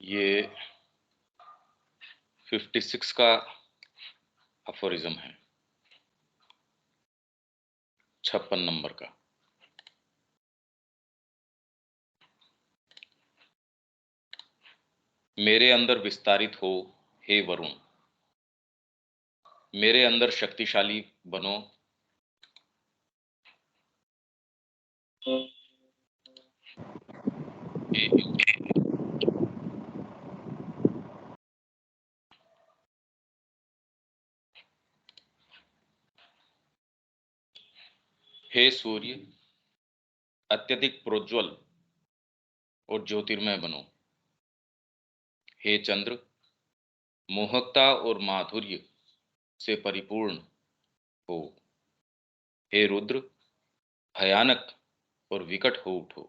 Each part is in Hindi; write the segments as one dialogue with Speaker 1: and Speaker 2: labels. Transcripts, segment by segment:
Speaker 1: ये 56 का अफोरिज्म है, 56 नंबर का। मेरे अंदर विस्तारित हो हे वरुण, मेरे अंदर शक्तिशाली बनो हे इंद्र, हे सूर्य अत्यधिक प्रोज्वल और ज्योतिर्मय बनो। हे चंद्र मोहकता और माधुर्य से परिपूर्ण हो। हे रुद्र भयानक और विकट हो उठो।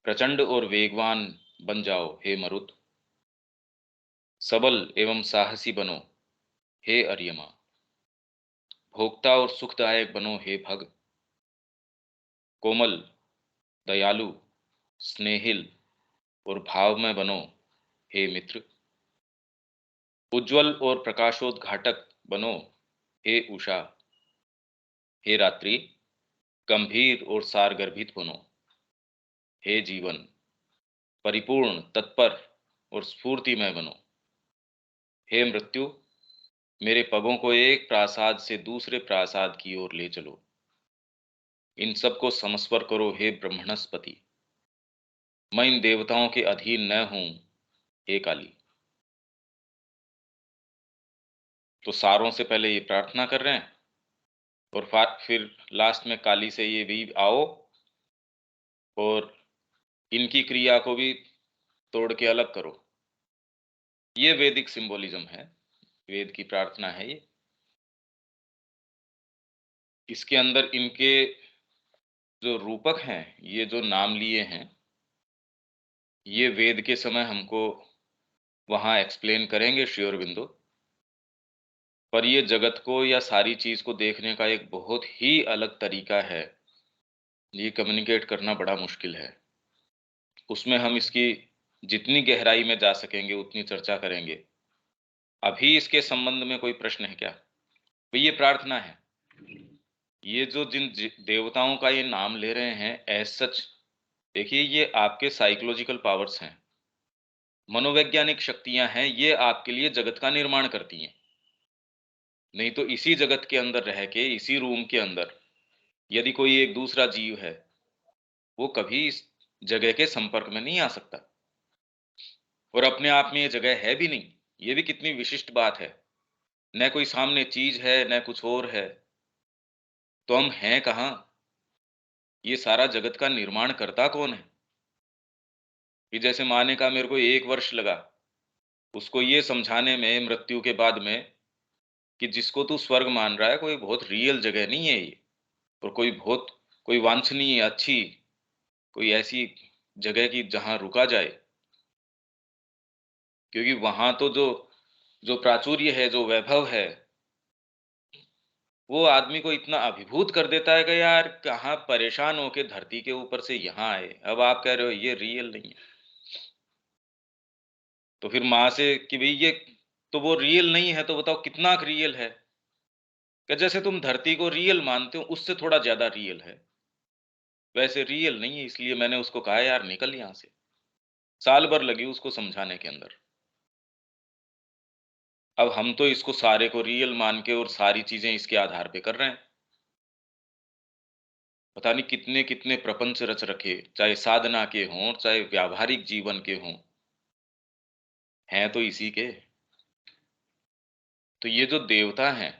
Speaker 1: प्रचंड और वेगवान बन जाओ हे मरुत। सबल एवं साहसी बनो हे अर्यमा। भोक्ता और सुखदायक बनो हे भग। कोमल दयालु स्नेहिल और भावमय बनो हे मित्र। उज्जवल और प्रकाशोद्घाटक बनो हे उषा। हे रात्रि गंभीर और सारगर्भित बनो हे जीवन। परिपूर्ण तत्पर और स्फूर्तिमय बनो हे मृत्यु। मेरे पगों को एक प्रासाद से दूसरे प्रासाद की ओर ले चलो। इन सब को समस्वर करो हे ब्रह्मणस्पति। मैं इन देवताओं के अधीन न हूं हे काली। तो सारों से पहले ये प्रार्थना कर रहे हैं और फिर लास्ट में काली से ये भी आओ और इनकी क्रिया को भी तोड़ के अलग करो। ये वैदिक सिंबोलिज्म है, वेद की प्रार्थना है ये। इसके अंदर इनके जो रूपक हैं, ये जो नाम लिए हैं, ये वेद के समय हमको वहां एक्सप्लेन करेंगे श्री अरविंदो। पर ये जगत को या सारी चीज को देखने का एक बहुत ही अलग तरीका है। ये कम्युनिकेट करना बड़ा मुश्किल है। उसमें हम इसकी जितनी गहराई में जा सकेंगे उतनी चर्चा करेंगे। अभी इसके संबंध में कोई प्रश्न है क्या? तो ये प्रार्थना है। ये जो देवताओं का ये नाम ले रहे हैं एज सच, देखिए ये आपके साइकोलॉजिकल पावर्स हैं, मनोवैज्ञानिक शक्तियां हैं। ये आपके लिए जगत का निर्माण करती हैं। नहीं तो इसी जगत के अंदर रह के, इसी रूम के अंदर यदि कोई एक दूसरा जीव है, वो कभी इस जगह के संपर्क में नहीं आ सकता। और अपने आप में ये जगह है भी नहीं। ये भी कितनी विशिष्ट बात है। न कोई सामने चीज है न कुछ और है, तो हम हैं कहाँ? ये सारा जगत का निर्माण करता कौन है? कि जैसे माँ ने कहा मेरे को 1 वर्ष लगा उसको ये समझाने में मृत्यु के बाद में कि जिसको तू स्वर्ग मान रहा है कोई बहुत रियल जगह नहीं है ये, और कोई वांछनीय अच्छी कोई ऐसी जगह की जहां रुका जाए। क्योंकि वहां तो जो जो प्राचुर्य है, जो वैभव है, वो आदमी को इतना अभिभूत कर देता है कि यार कहाँ परेशान होके धरती के ऊपर से यहाँ आए। अब आप कह रहे हो ये रियल नहीं है, तो फिर माँ से कि भाई ये तो वो रियल नहीं है, तो बताओ कितना रियल है? कि जैसे तुम धरती को रियल मानते हो उससे थोड़ा ज्यादा रियल है, वैसे रियल नहीं है। इसलिए मैंने उसको कहा यार निकल यहाँ से। साल भर लगी उसको समझाने के अंदर। अब हम तो इसको सारे को रियल मान के और सारी चीजें इसके आधार पे कर रहे हैं। पता नहीं कितने कितने प्रपंच रच रखे, चाहे साधना के हों चाहे व्यावहारिक जीवन के हों, हैं तो इसी के। तो ये जो देवता हैं,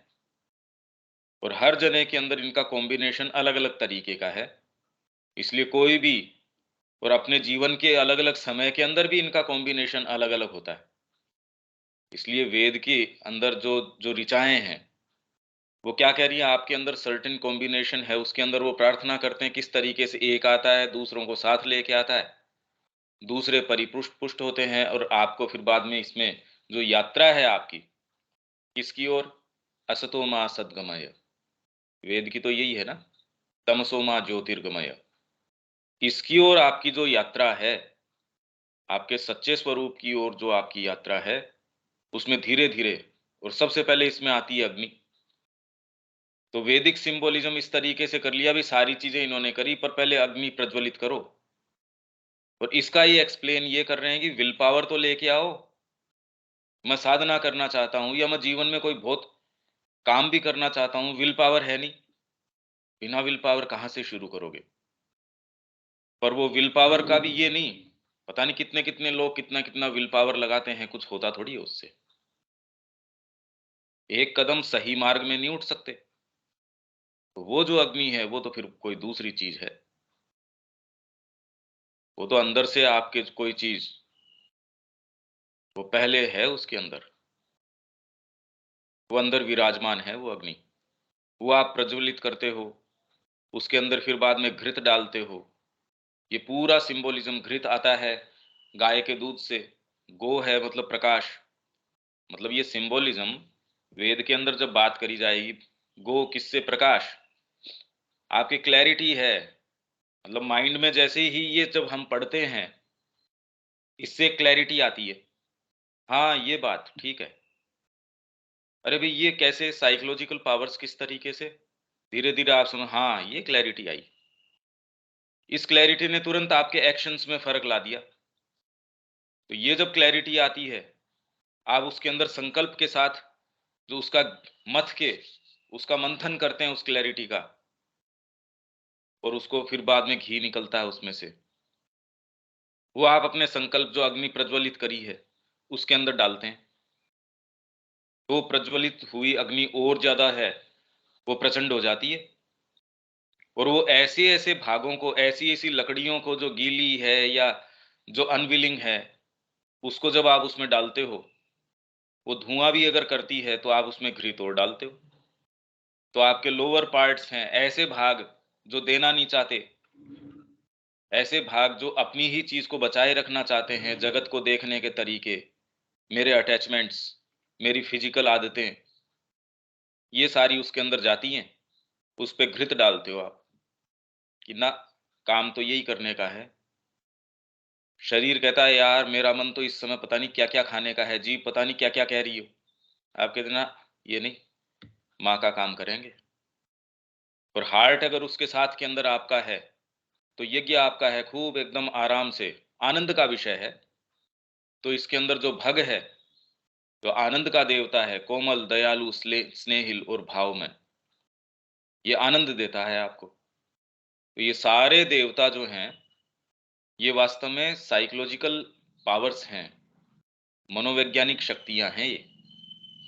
Speaker 1: और हर जने के अंदर इनका कॉम्बिनेशन अलग अलग तरीके का है। इसलिए कोई भी और अपने जीवन के अलग अलग समय के अंदर भी इनका कॉम्बिनेशन अलग अलग होता है। इसलिए वेद के अंदर जो जो ऋचाएं हैं, वो क्या कह रही है, आपके अंदर सर्टेन कॉम्बिनेशन है, उसके अंदर वो प्रार्थना करते हैं किस तरीके से एक आता है दूसरों को साथ लेके आता है, दूसरे परिपुष्ट पुष्ट होते हैं, और आपको फिर बाद में इसमें जो यात्रा है आपकी किसकी ओर, असतो मां सद्गमय, वेद की तो यही है ना, तमसो मां ज्योतिर्गमय, इसकी ओर आपकी जो यात्रा है, आपके सच्चे स्वरूप की ओर जो आपकी यात्रा है, उसमें धीरे-धीरे और सबसे पहले इसमें आती है अग्नि। तो वैदिक सिंबोलिज़्म इस तरीके से कर लिया, अभी सारी चीज़ें इन्होंने करी, पर पहले अग्नि प्रज्वलित करो। और इसका ये एक्सप्लेन ये कर रहे हैं कि विल पावर तो लेके आओ। मैं साधना करना चाहता हूँ या मैं जीवन में कोई बहुत काम भी करना चाहता हूँ, विल पावर है नहीं। बिना विल पावर कहाँ से शुरू करोगे? पर वो विल पावर का भी ये नहीं, पता नहीं कितने-कितने लोग कितना-कितना विल पावर लगाते हैं, कुछ होता थोड़ी है उससे। एक कदम सही मार्ग में नहीं उठ सकते। तो वो जो अग्नि है, वो तो फिर कोई दूसरी चीज़ है। वो तो अंदर से आपके कोई चीज़, वो पहले है उसके अंदर। वो अंदर विराजमान है वो अग्नि। वो आप प्रज्वलित करते हो, उसके अंदर फिर बाद में घृत डालते हो। ये पूरा सिंबोलिज़्म, घृत आता है गाय के दूध से, गो है मतलब प्रकाश। मतलब ये सिंबोलिज़्म वेद के अंदर जब बात करी जाएगी, गो किससे? प्रकाश। आपकी क्लैरिटी है, मतलब माइंड में जैसे ही ये जब हम पढ़ते हैं, इससे क्लैरिटी आती है। हाँ, ये बात ठीक है। अरे भई ये कैसे साइकोलॉजिकल पावर्स किस तरीके से? धीरे-धीरे आप सुनो, हाँ, ये क्लैरिटी आई। इस क्लैरिटी ने तुरंत आपके एक्शंस में फ़र्क ला दिया। तो ये जब क्लैरिटी आती है, आप उसके अंदर संकल्प के साथ जो उसका मथ के, उसका मंथन करते हैं उस क्लैरिटी का, और उसको फिर बाद में घी निकलता है उसमें से। वो आप अपने संकल्प जो अग्नि प्रज्वलित करी है, उसके अंदर डालते हैं। तो प्रज्वलित हुई अग्नि और ज़्यादा है, वो प्रचंड हो जाती है। और वो ऐसे-ऐसे भागों को, ऐसी-ऐसी लकड़ियों को जो गीली है या जो अनविलिंग है, उसको जब आप उसमें डालते हो, वो धुआँ भी अगर करती है, तो आप उसमें घृत और डालते हो। तो आपके लोअर पार्ट्स हैं, ऐसे भाग जो देना नहीं चाहते, ऐसे भाग जो अपनी ही चीज़ को बचाए रखना चाहते हैं, जगत को देखने के तरीके, मेरे अटैचमेंट्स, मेरी फिज़िकल आदतें, ये सारी उसके अंदर जाती हैं। उस पे घृत डालते हो आप कि ना, काम तो यही करने का है। शरीर कहता है यार मेरा मन तो इस समय पता नहीं क्या-क्या खाने का है, जीभ पता नहीं क्या-क्या कह रही हो। आप कहते हैं ना, ये नहीं, माँ का काम करेंगे। और हार्ट अगर उसके साथ के अंदर आपका है, तो यज्ञ आपका है, खूब एकदम आराम से, आनंद का विषय है। तो इसके अंदर जो भग है, जो आनंद का देवता है, कोमल, दयालु, स्नेहिल और भावमय, ये आनंद देता है आपको। तो ये सारे देवता जो हैं, ये वास्तव में साइकोलॉजिकल पावर्स हैं, मनोवैज्ञानिक शक्तियाँ हैं ये,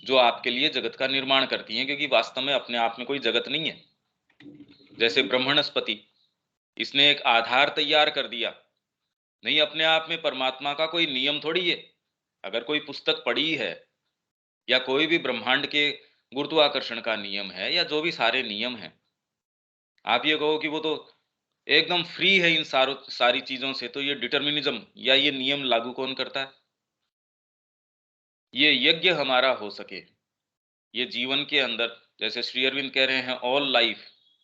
Speaker 1: जो आपके लिए जगत का निर्माण करती हैं, क्योंकि वास्तव में अपने आप में कोई जगत नहीं है। जैसे ब्रह्मणस्पति, इसने एक आधार तैयार कर दिया, नहीं अपने आप में परमात्मा का कोई नियम थोड़ी है। अगर कोई पुस्तक पढ़ी है या कोई भी ब्रह्मांड के गुरुत्वाकर्षण का नियम है या जो भी सारे नियम हैं, आप ये कहो कि वो तो एकदम फ्री है इन सारी चीज़ों से, तो ये डिटर्मिनिज़्म या ये नियम लागू कौन करता है? ये यज्ञ हमारा हो सके, ये जीवन के अंदर, जैसे श्री अरविंद कह रहे हैं, ऑल लाइफ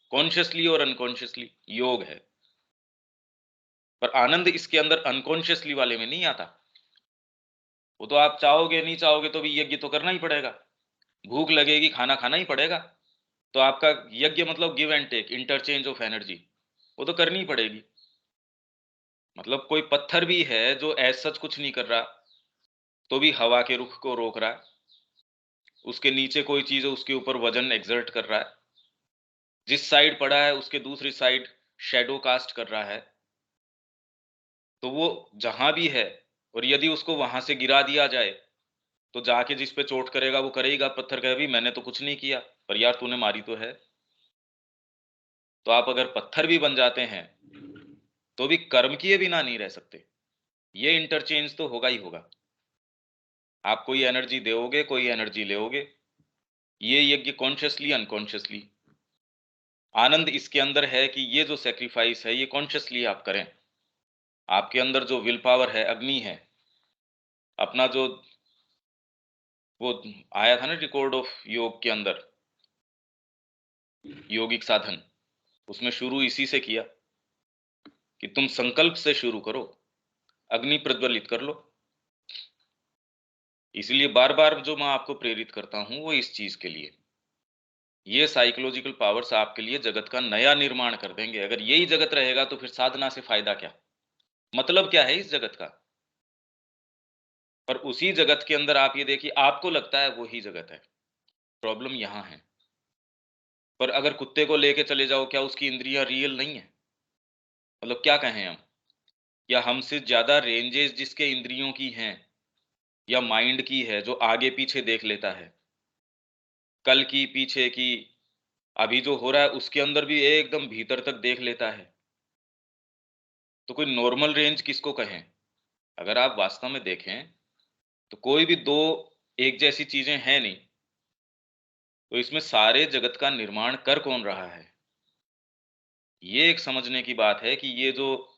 Speaker 1: कॉन्शियसली और अनकॉन्शियसली योग है। पर आनंद इसके अंदर अनकॉन्शियसली वाले में नहीं आता। वो तो आप चाहोगे, नहीं चाहोगे तो भी यज्ञ तो करना ही पड़ेगा। भूख लगेगी, खाना खाना ही पड़ेगा। तो आपका यज्ञ मतलब give and take, interchange of energy, वो तो करनी ही पड़ेगी। मतलब कोई पत्थर भी है जो एज़ सच कुछ नहीं कर रहा, तो भी हवा के रुख को रोक रहा है। उसके नीचे कोई चीज़ है, उसके ऊपर वज़न एक्सर्ट कर रहा है। जिस साइड पड़ा है, उसके दूसरी साइड शैडो कास्ट कर रहा है। तो वो जहाँ भी है, और यदि उसको वहाँ से गिरा दिया जाए, तो जाके जिस पे चोट करेगा वो करेगा, पत्थर कहे भी मैंने तो कुछ नहीं किया, पर यार तूने मारी तो है। तो आप अगर पत्थर भी बन जाते हैं, तो भी कर्म किए बिना नहीं रह सकते। ये इंटरचेंज तो होगा ही होगा। आप कोई एनर्जी दोगे, कोई एनर्जी लोगे। ये यज्ञ कॉन्शियसली, अनकॉन्शियसली। आनंद इसके अंदर है कि ये जो सैक्रिफाइस है, ये कॉन्शियसली आप करें। आपके अंदर जो विल पावर है, अग्नि है, अपना जो वो आया था ना रिकॉर्ड ऑफ योग के अंदर, योगिक साधन, उसमें शुरू इसी से किया कि तुम संकल्प से शुरू करो। अग्नि प्रज्वलित कर लो। इसलिए बार-बार जो मैं आपको प्रेरित करता हूँ, वो इस चीज़ के लिए। ये साइकोलॉजिकल पावर्स आपके लिए जगत का नया निर्माण कर देंगे। अगर यही जगत रहेगा तो फिर साधना से फ़ायदा क्या? मतलब क्या है इस जगत का? पर उसी जगत के अंदर आप ये देखिए आपको लगता है वो ही जगत है। प्रॉब्लम यहाँ है। पर अगर कुत्ते को लेके चले जाओ, क्या उसकी इंद्रियाँ रियल नहीं है? मतलब क्या कहें हम? या हमसे ज़्यादा रेंजेस जिसके इंद्रियों की हैं या माइंड की है, जो आगे-पीछे देख लेता है, कल की, पीछे की, अभी जो हो रहा है उसके अंदर भी एकदम भीतर तक देख लेता है। तो कोई नॉर्मल रेंज किसको कहें? अगर आप वास्तव में देखें, तो कोई भी 2 एक जैसी चीज़ें हैं नहीं। तो इसमें सारे जगत का निर्माण कर कौन रहा है? ये एक समझने की बात है कि ये जो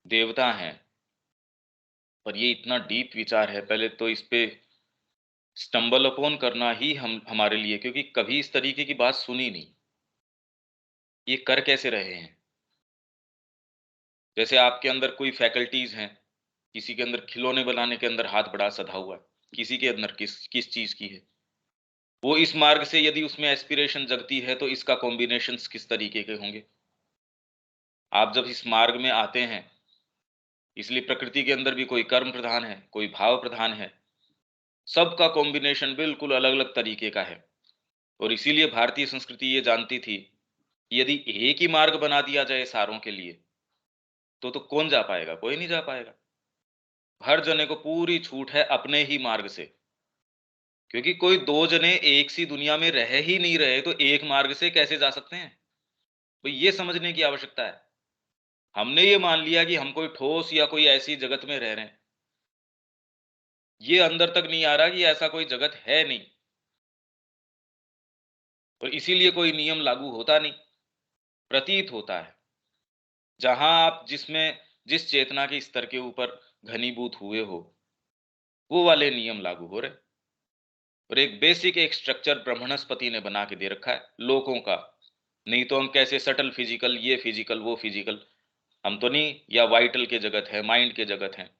Speaker 1: देवता हैं, पर ये इतना डीप विचार है, पहले तो इस पे स्टम्बल अपॉन करना ही हम हमारे लिए, क्योंकि कभी इस तरीके की बात सुनी नहीं। ये कर कैसे रहे हैं? जैसे आपके अंदर कोई फैकल्टीज़ हैं, किसी के अंदर खिलौने बनाने के अंदर हाथ बड़ा सधा हुआ है, किसी के अंदर किस किस चीज़ की है। वो इस मार्ग से यदि उसमें एस्पिरेशन जगती है, तो इसका कॉम्बिनेशंस किस तरीके के होंगे? आप जब इस मार्ग में आते हैं, इसलिए प्रकृति के अंदर भी कोई कर्म प्रधान है, कोई भाव प्रधान है। सबका कॉम्बिनेशन बिल्कुल अलग-अलग तरीके का है। और इसीलिए भारतीय संस्कृति ये जानती थी, कि यदि एक ही मार्ग बना दिया जाए सारों के लिए, तो कौन जा पाएगा? कोई नहीं जा पाएगा। हर जने को पूरी छूट है अपने ही मार्ग से। क्योंकि कोई 2 जने एक सी दुनिया में रह ही नहीं रहे, तो एक मार्ग से कैसे जा सकते हैं? तो ये समझने की आवश्यकता है। हमने ये मान लिया कि हम कोई ठोस या कोई ऐसी जगत में रह रहे हैं। ये अंदर तक नहीं आ रहा कि ऐसा कोई जगत है नहीं। और इसीलिए कोई नियम लागू होता नहीं, प्रतीत होता है। जहां आप जिस चेतना के स्तर के ऊपर घनीभूत हुए हो, वो वाले नियम लागू हो रहे। और एक बेसिक एक स्ट्रक्चर ब्रह्मणस्पति ने बना के दे रखा है लोगों का। नहीं तो हम कैसे सटल फिजिकल, ये फिजिकल, वो फिजिकल, हम तो नहीं, या वाइटल के जगत है, माइंड के जगत हैं।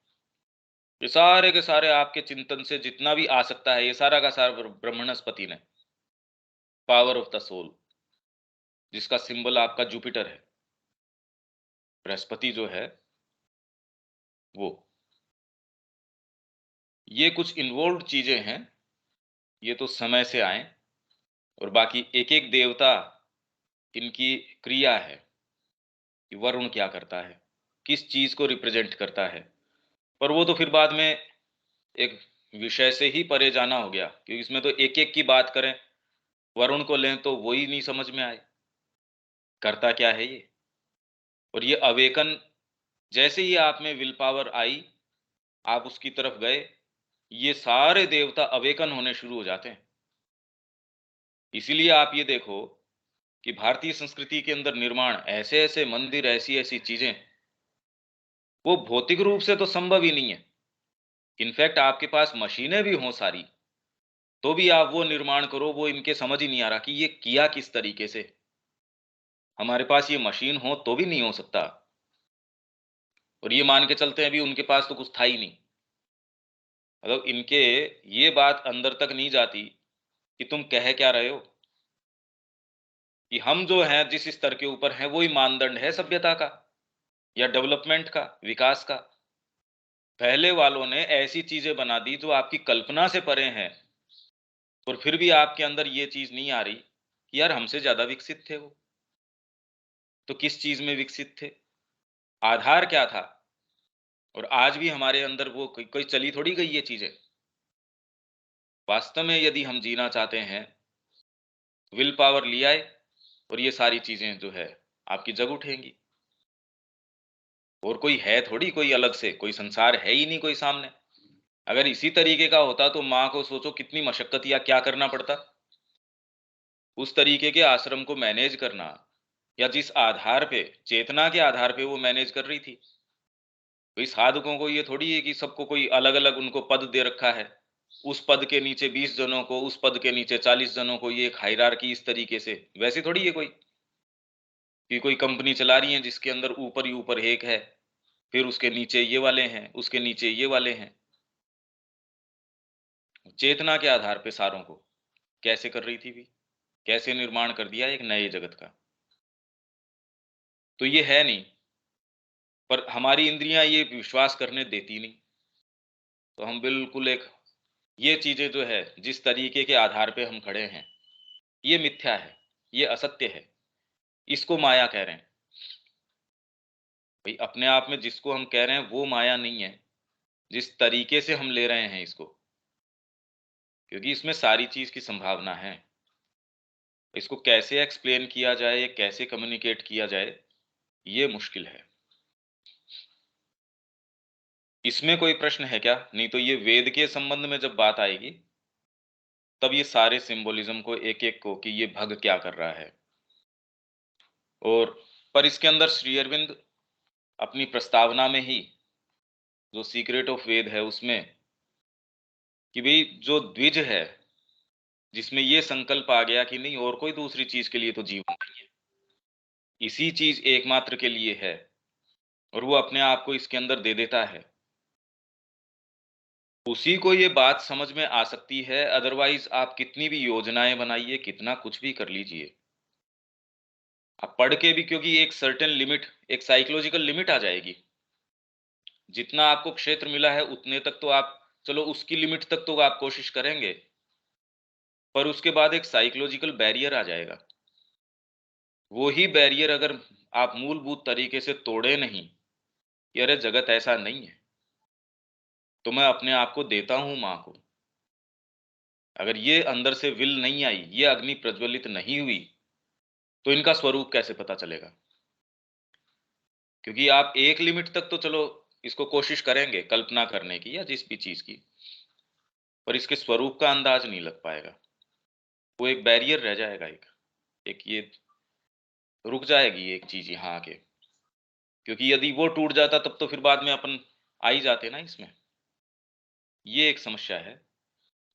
Speaker 1: ये सारे के सारे आपके चिंतन से जितना भी आ सकता है, ये सारा का सारा ब्रह्मणस्पति ने, पावर ऑफ द सोल, जिसका सिंबल आपका जुपिटर है। बृहस्पति जो है वो, ये कुछ इन्वॉल्व चीजें हैं। ये तो समय से आए। और बाकी एक एक देवता, इनकी क्रिया है कि वरुण क्या करता है, किस चीज को रिप्रेजेंट करता है। पर वो तो फिर बाद में एक विषय से ही परे जाना हो गया, क्योंकि इसमें तो एक एक की बात करें, वरुण को लें तो वही नहीं समझ में आए, करता क्या है ये। और ये अवेकन, जैसे ही आप में विल पावर आई, आप उसकी तरफ गए, ये सारे देवता अवेकन होने शुरू हो जाते हैं। इसीलिए आप ये देखो कि भारतीय संस्कृति के अंदर निर्माण, ऐसे-ऐसे मंदिर, ऐसी-ऐसी चीजें, वो भौतिक रूप से तो संभव ही नहीं है। इनफैक्ट आपके पास मशीनें भी हों सारी, तो भी आप वो निर्माण करो, वो इनके समझ ही नहीं आ रहा कि ये किया किस तरीके से। हमारे पास ये मशीन हो तो भी नहीं हो सकता। और ये मान के चलते हैं अभी उनके पास तो कुछ था ही नहीं। मतलब इनके ये बात अंदर तक नहीं जाती कि तुम कह क्या रहे हो? कि हम जो हैं जिस स्तर के ऊपर हैं, वो ही मानदंड है सभ्यता का या डेवलपमेंट का, विकास का। पहले वालों ने ऐसी चीजें बना दी जो आपकी कल्पना से परे हैं, और फिर भी आपके अंदर ये चीज नहीं आ रही कि यार हमसे ज्यादा विकसित थे वो। तो किस चीज में विकसित थे? आधार क्या था? और आज भी हमारे अंदर वो कोई कोई चली थोड़ी गई ये चीजें। वास्तव में यदि हम जीना चाहते हैं, विल पावर ले आए, और ये सारी चीजें जो है आपकी जग उठेंगी। और कोई है थोड़ी, कोई अलग से कोई संसार है ही नहीं कोई सामने। अगर इसी तरीके का होता तो माँ को सोचो कितनी मशक्कत या क्या करना पड़ता। उस तरीके के आश्रम को मैनेज करना, या जिस आधार पे, चेतना के आधार पे वो मैनेज कर रही थी। कोई साधकों को ये थोड़ी है कि सबको कोई अलग अलग उनको पद दे रखा है। उस पद के नीचे 20 जनों को, उस पद के नीचे 40 जनों को, ये एक हायरार्की इस तरीके से। वैसे थोड़ी है कोई कि कोई कंपनी चला रही है जिसके अंदर ऊपर ही ऊपर एक है, फिर उसके नीचे ये वाले हैं, उसके नीचे ये वाले हैं। चेतना के आधार पे सारों को कैसे कर रही थी भी? कैसे निर्माण कर दिया एक नए जगत का? तो ये है नहीं, पर हमारी इंद्रियाँ ये विश्वास करने देती नहीं। तो हम बिल्कुल एक ये चीज़ें जो है, जिस तरीके के आधार पे हम खड़े हैं, ये मिथ्या है, ये असत्य है, इसको माया कह रहे हैं। भई अपने आप में जिसको हम कह रहे हैं वो माया नहीं है, जिस तरीके से हम ले रहे हैं इसको, क्योंकि इसमें सारी चीज़ की संभावना है। इसको कैसे एक्सप्लेन किया जाए, कैसे कम्युनिकेट किया जाए, ये मुश्किल है। इसमें कोई प्रश्न है क्या? नहीं तो ये वेद के संबंध में जब बात आएगी, तब ये सारे सिंबोलिज़्म को एक-एक को कि ये भग क्या कर रहा है। और पर इसके अंदर श्री अरविंद अपनी प्रस्तावना में ही जो सीक्रेट ऑफ वेद है उसमें कि भई जो द्विज है, जिसमें ये संकल्प आ गया कि नहीं और कोई दूसरी चीज़ के लिए तो जीवन नहीं है। इसी चीज़ एकमात्र के लिए है और वो अपने आप को इसके अंदर दे देता है। उसी को ये बात समझ में आ सकती है, अदरवाइज़ आप कितनी भी योजनाएँ बनाइए, कितना कुछ भी कर लीजिए। आप पढ़ के भी क्योंकि एक सर्टेन लिमिट, एक साइकोलॉजिकल लिमिट आ जाएगी। जितना आपको क्षेत्र मिला है उतने तक तो आप चलो उसकी लिमिट तक तो आप कोशिश करेंगे, पर उसके बाद एक साइकोलॉजिकल बैरियर आ जाएगा। वो ही बैरियर अगर आप मूलभूत तरीके से तोड़े नहीं, कि अरे जगत ऐसा नहीं है, तो मैं अपने आप को देता हूँ माँ को। अगर ये अंदर से विल नहीं आई, ये अग्नि प्रज्वलित नहीं हुई, तो इनका स्वरूप कैसे पता चलेगा? क्योंकि आप एक लिमिट तक तो चलो इसको कोशिश करेंगे कल्पना करने की या जिस भी चीज़ की, पर इसके स्वरूप का अंदाज़ नहीं लग पाएगा। वो एक बैरियर रह जाएगा एक। एक ये रुक जाएगी एक चीज़ यहाँ आके, क्योंकि यदि वो टूट जाता तब तो फिर बाद में अपन आ ही जाते ना इसमें। ये एक समस्या है।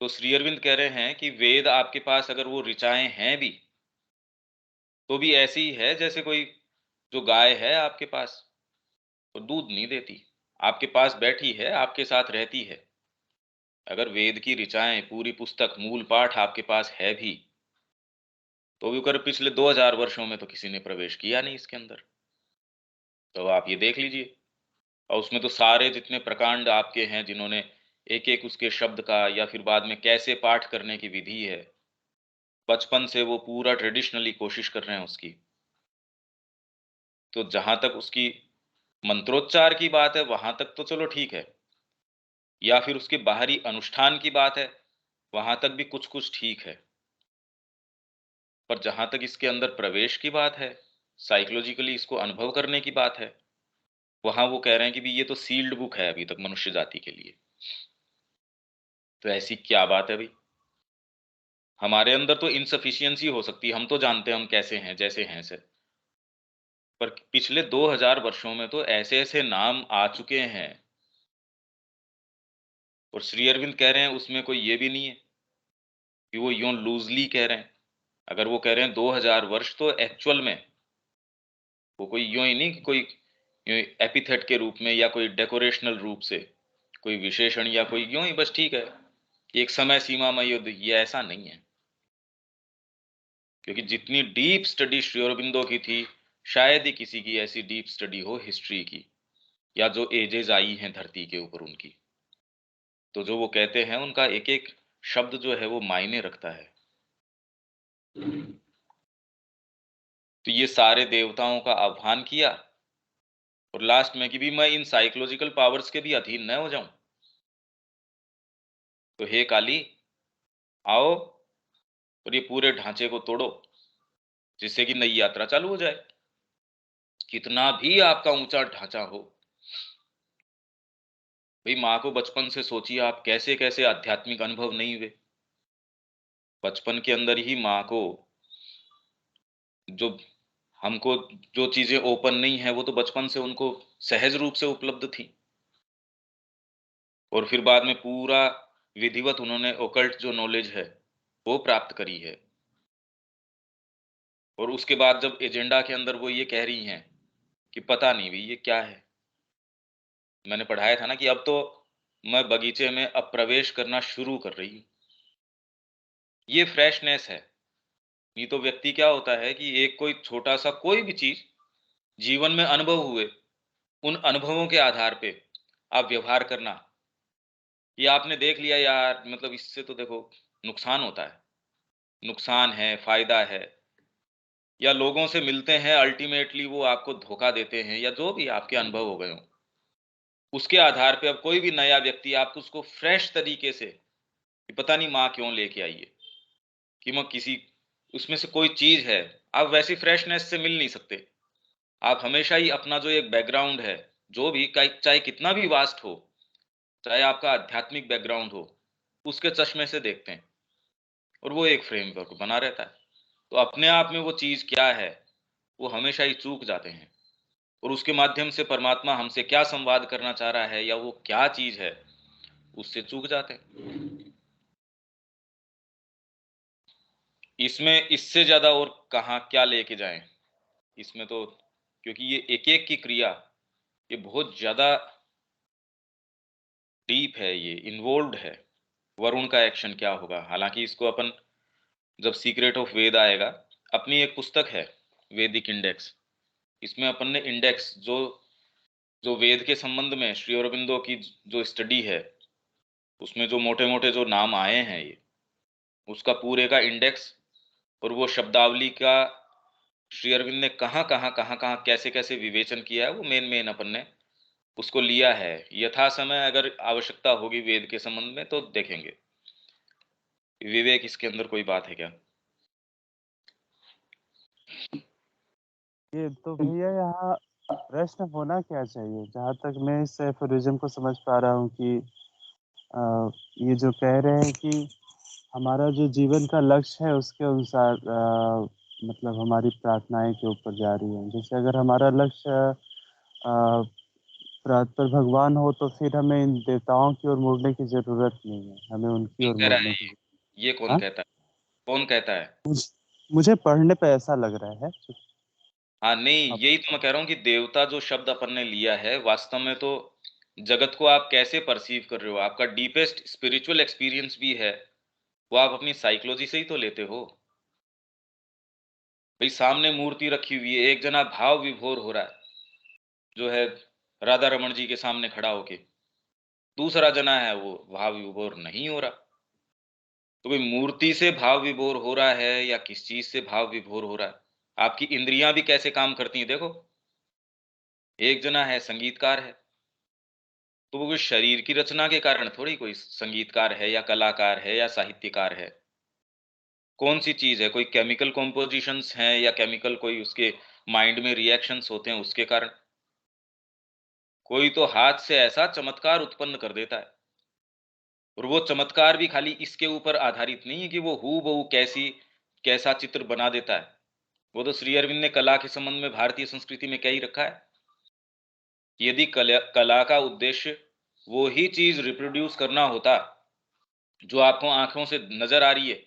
Speaker 1: तो श्री अरविंद कह रहे हैं कि वेद आपके पास अगर वो ऋचाएँ हैं भी, तो भी ऐसी ही है जैसे कोई जो गाय है आपके पास, वो दूध नहीं देती। आपके पास बैठी है, आपके साथ रहती है। अगर वेद की ऋचाएँ, पूरी पुस्तक, मूल पाठ आपके पास है भी, तो भी अगर पिछले 2000 वर्षों में तो किसी ने प्रवेश किया नहीं इसके अंदर। तो आप ये देख लीजिए। और उसमें तो सारे जितने प्रकांड आपके हैं जिन्होंने एक-एक उसके शब्द का या फिर बाद में कैसे पाठ करने की विधि है, बचपन से वो पूरा ट्रेडिशनली कोशिश कर रहे हैं उसकी। तो जहाँ तक उसकी मंत्रोच्चार की बात है, वहाँ तक तो चलो ठीक है। या फिर उसके बाहरी अनुष्ठान की बात है, वहाँ तक भी कुछ-कुछ ठीक है। पर जहाँ तक इसके अंदर प्रवेश की बात है, साइकोलॉजिकली इसको अनुभव करने की बात है, वहाँ वो कह रहे हैं कि भई ये तो सील्ड बुक है अभी तक मनुष्य जाति के लिए। तो ऐसी क्या बात है भई? हमारे अंदर तो इनसफिशिएंसी हो सकती है, हम तो जानते हैं हम कैसे हैं, जैसे हैं से। पर पिछले 2000 वर्षों में तो ऐसे-ऐसे नाम आ चुके हैं और श्री अरविंद कह रहे हैं उसमें कोई ये भी नहीं है कि वो यूँ लूज़ली कह रहे हैं। अगर वो कह रहे हैं 2000 वर्ष तो एक्चुअल में वो कोई यूँ ही नहीं कि कोई यूँ एपिथेट के रूप में या कोई डेकोरेशनल रूप से, कोई विशेषण या कोई यूँ ही बस ठीक है, एक समय सीमा में युद्ध, ये ऐसा नहीं है। क्योंकि जितनी डीप स्टडी श्री अरबिंदो की थी, शायद ही किसी की ऐसी डीप स्टडी हो हिस्ट्री की या जो एजेस आई हैं धरती के ऊपर उनकी। तो जो वो कहते हैं उनका एक-एक शब्द जो है वो मायने रखता है। तो ये सारे देवताओं का आह्वान किया और लास्ट में कि भी मैं इन साइकोलॉजिकल पावर्स के भी अधीन न हो जाऊं, तो हे काली आओ और ये पूरे ढांचे को तोड़ो, जिससे कि नई यात्रा चालू हो जाए। कितना भी आपका ऊंचा ढांचा हो, भाई माँ को बचपन से सोचिए आप कैसे कैसे आध्यात्मिक अनुभव नहीं हुए। बचपन के अंदर ही माँ को जो हमको जो चीजें ओपन नहीं है वो तो बचपन से उनको सहज रूप से उपलब्ध थी और फिर बाद में पूरा विधिवत उन्होंने ओकल्ट जो नॉलेज है वो प्राप्त करी है। और उसके बाद जब एजेंडा के अंदर वो ये कह रही हैं कि पता नहीं भी ये क्या है, मैंने पढ़ाया था ना कि अब तो मैं बगीचे में अब प्रवेश करना शुरू कर रही हूँ। ये फ्रेशनेस है। नहीं तो व्यक्ति क्या होता है कि एक कोई छोटा-सा कोई भी चीज़ जीवन में अनुभव हुए, उन अनुभवों के आधार पे आप व्यवहार करना, ये आपने देख लिया यार मतलब इससे तो देखो नुकसान होता है। नुकसान है, फ़ायदा है या लोगों से मिलते हैं अल्टीमेटली वो आपको धोखा देते हैं या जो भी आपके अनुभव हो गए हों। उसके आधार पे अब कोई भी नया व्यक्ति आप उसको फ्रेश तरीके से कि पता नहीं माँ क्यों लेके आई है, कि मैं किसी उसमें से कोई चीज़ है, आप वैसी फ्रेशनेस से मिल नहीं सकते। आप हमेशा ही अपना जो एक बैकग्राउंड है, जो भी कई चाहे कितना भी वास्ट हो, चाहे आपका आध्यात्मिक बैकग्राउंड हो, उसके चश्मे से देखते हैं और वो एक फ्रेमवर्क बना रहता है। तो अपने आप में वो चीज़ क्या है, वो हमेशा ही चूक जाते हैं और उसके माध्यम से परमात्मा हमसे क्या संवाद करना चाह रहा है या वो क्या चीज़ है, उससे चूक जाते हैं। इसमें इससे ज़्यादा और कहाँ क्या लेके जाएँ? इसमें तो क्योंकि ये एक-एक की क्रिया, ये बहुत ज़्यादा डीप है ये, इन्वॉल्व्ड है। वरुण का एक्शन क्या होगा? हालाँकि इसको अपन जब सीक्रेट ऑफ वेद आएगा, अपनी एक पुस्तक है, वैदिक इंडेक्स। इसमें अपन ने इंडेक्स जो जो वेद के संबंध में श्री अरबिंदो की जो स्टडी है, उसमें जो मोटे-मोटे जो नाम आए हैं ये, उसका पूरे का इंडेक्स और वो शब्दावली का श्री अरविंद ने कहाँ-कहाँ, कहाँ-कहाँ, कैसे-कैसे विवेचन किया है, वो मेन-मेन अपन ने उसको लिया है। यथा समय अगर आवश्यकता होगी वेद के संबंध में तो देखेंगे। विवेक इसके अंदर कोई बात है क्या?
Speaker 2: ये तो भैया यहाँ प्रश्न होना क्या चाहिए? जहाँ तक मैं इस एफोरिज़्म को समझ पा रहा हूँ कि ये जो कह रहे हैं कि हमारा जो जीवन का लक्ष्य है उसके अनुसार मतलब हमारी प्रार्थनाएँ के ऊपर जा रही हैं। जैसे अगर हमारा लक्ष्य पर भगवान हो तो फिर हमें इन देवताओं की ओर मुड़ने की ज़रूरत नहीं है, हमें उनकी
Speaker 1: कौन
Speaker 2: ओर
Speaker 1: कह रहा
Speaker 2: मुड़ने
Speaker 1: है
Speaker 2: की
Speaker 1: ये कौन
Speaker 2: हाँ?
Speaker 1: कहता है? कौन कहता है?
Speaker 2: मुझ मुझे पढ़ने पे ऐसा लग रहा है।
Speaker 1: हाँ, नहीं,
Speaker 2: अब
Speaker 1: यही तो मैं कह रहा हूँ कि देवता जो शब्द अपन ने लिया है, वास्तव में तो जगत को आप कैसे परसीव कर रहे हो? आपका डीपेस्ट स्पिरिचुअल एक्सपीरियंस भी है, वो आप अपनी साइकोलॉजी से ही तो लेते हो। भई सामने मूर्ति रखी हुई है, एक जना भाव विभोर हो रहा है, जो है राधा रमण जी के सामने खड़ा होके। दूसरा जना है वो भाव विभोर नहीं हो रहा। तो भाई मूर्ति से भाव विभोर हो रहा है या किस चीज़ से भाव विभोर हो रहा है? आपकी इंद्रियाँ भी कैसे काम करती हैं देखो। एक जना है संगीतकार है, तो वो कोई शरीर की रचना के कारण थोड़ी कोई संगीतकार है या कलाकार है या साहित्यकार है। कौन-सी चीज़ है? कोई केमिकल कंपोज़िशंस हैं या केमिकल कोई उसके माइंड में रिएक्शंस होते हैं उसके कारण? कोई तो हाथ से ऐसा चमत्कार उत्पन्न कर देता है और वो चमत्कार भी खाली इसके ऊपर आधारित नहीं है कि वो हूबहू कैसा चित्र बना देता है। वो तो श्री अरविंद ने कला के संबंध में भारतीय संस्कृति में क्या ही रखा है। यदि कला का उद्देश्य वो ही चीज़ रिप्रोड्यूस करना होता, जो आपको आँखों से नज़र आ रही है,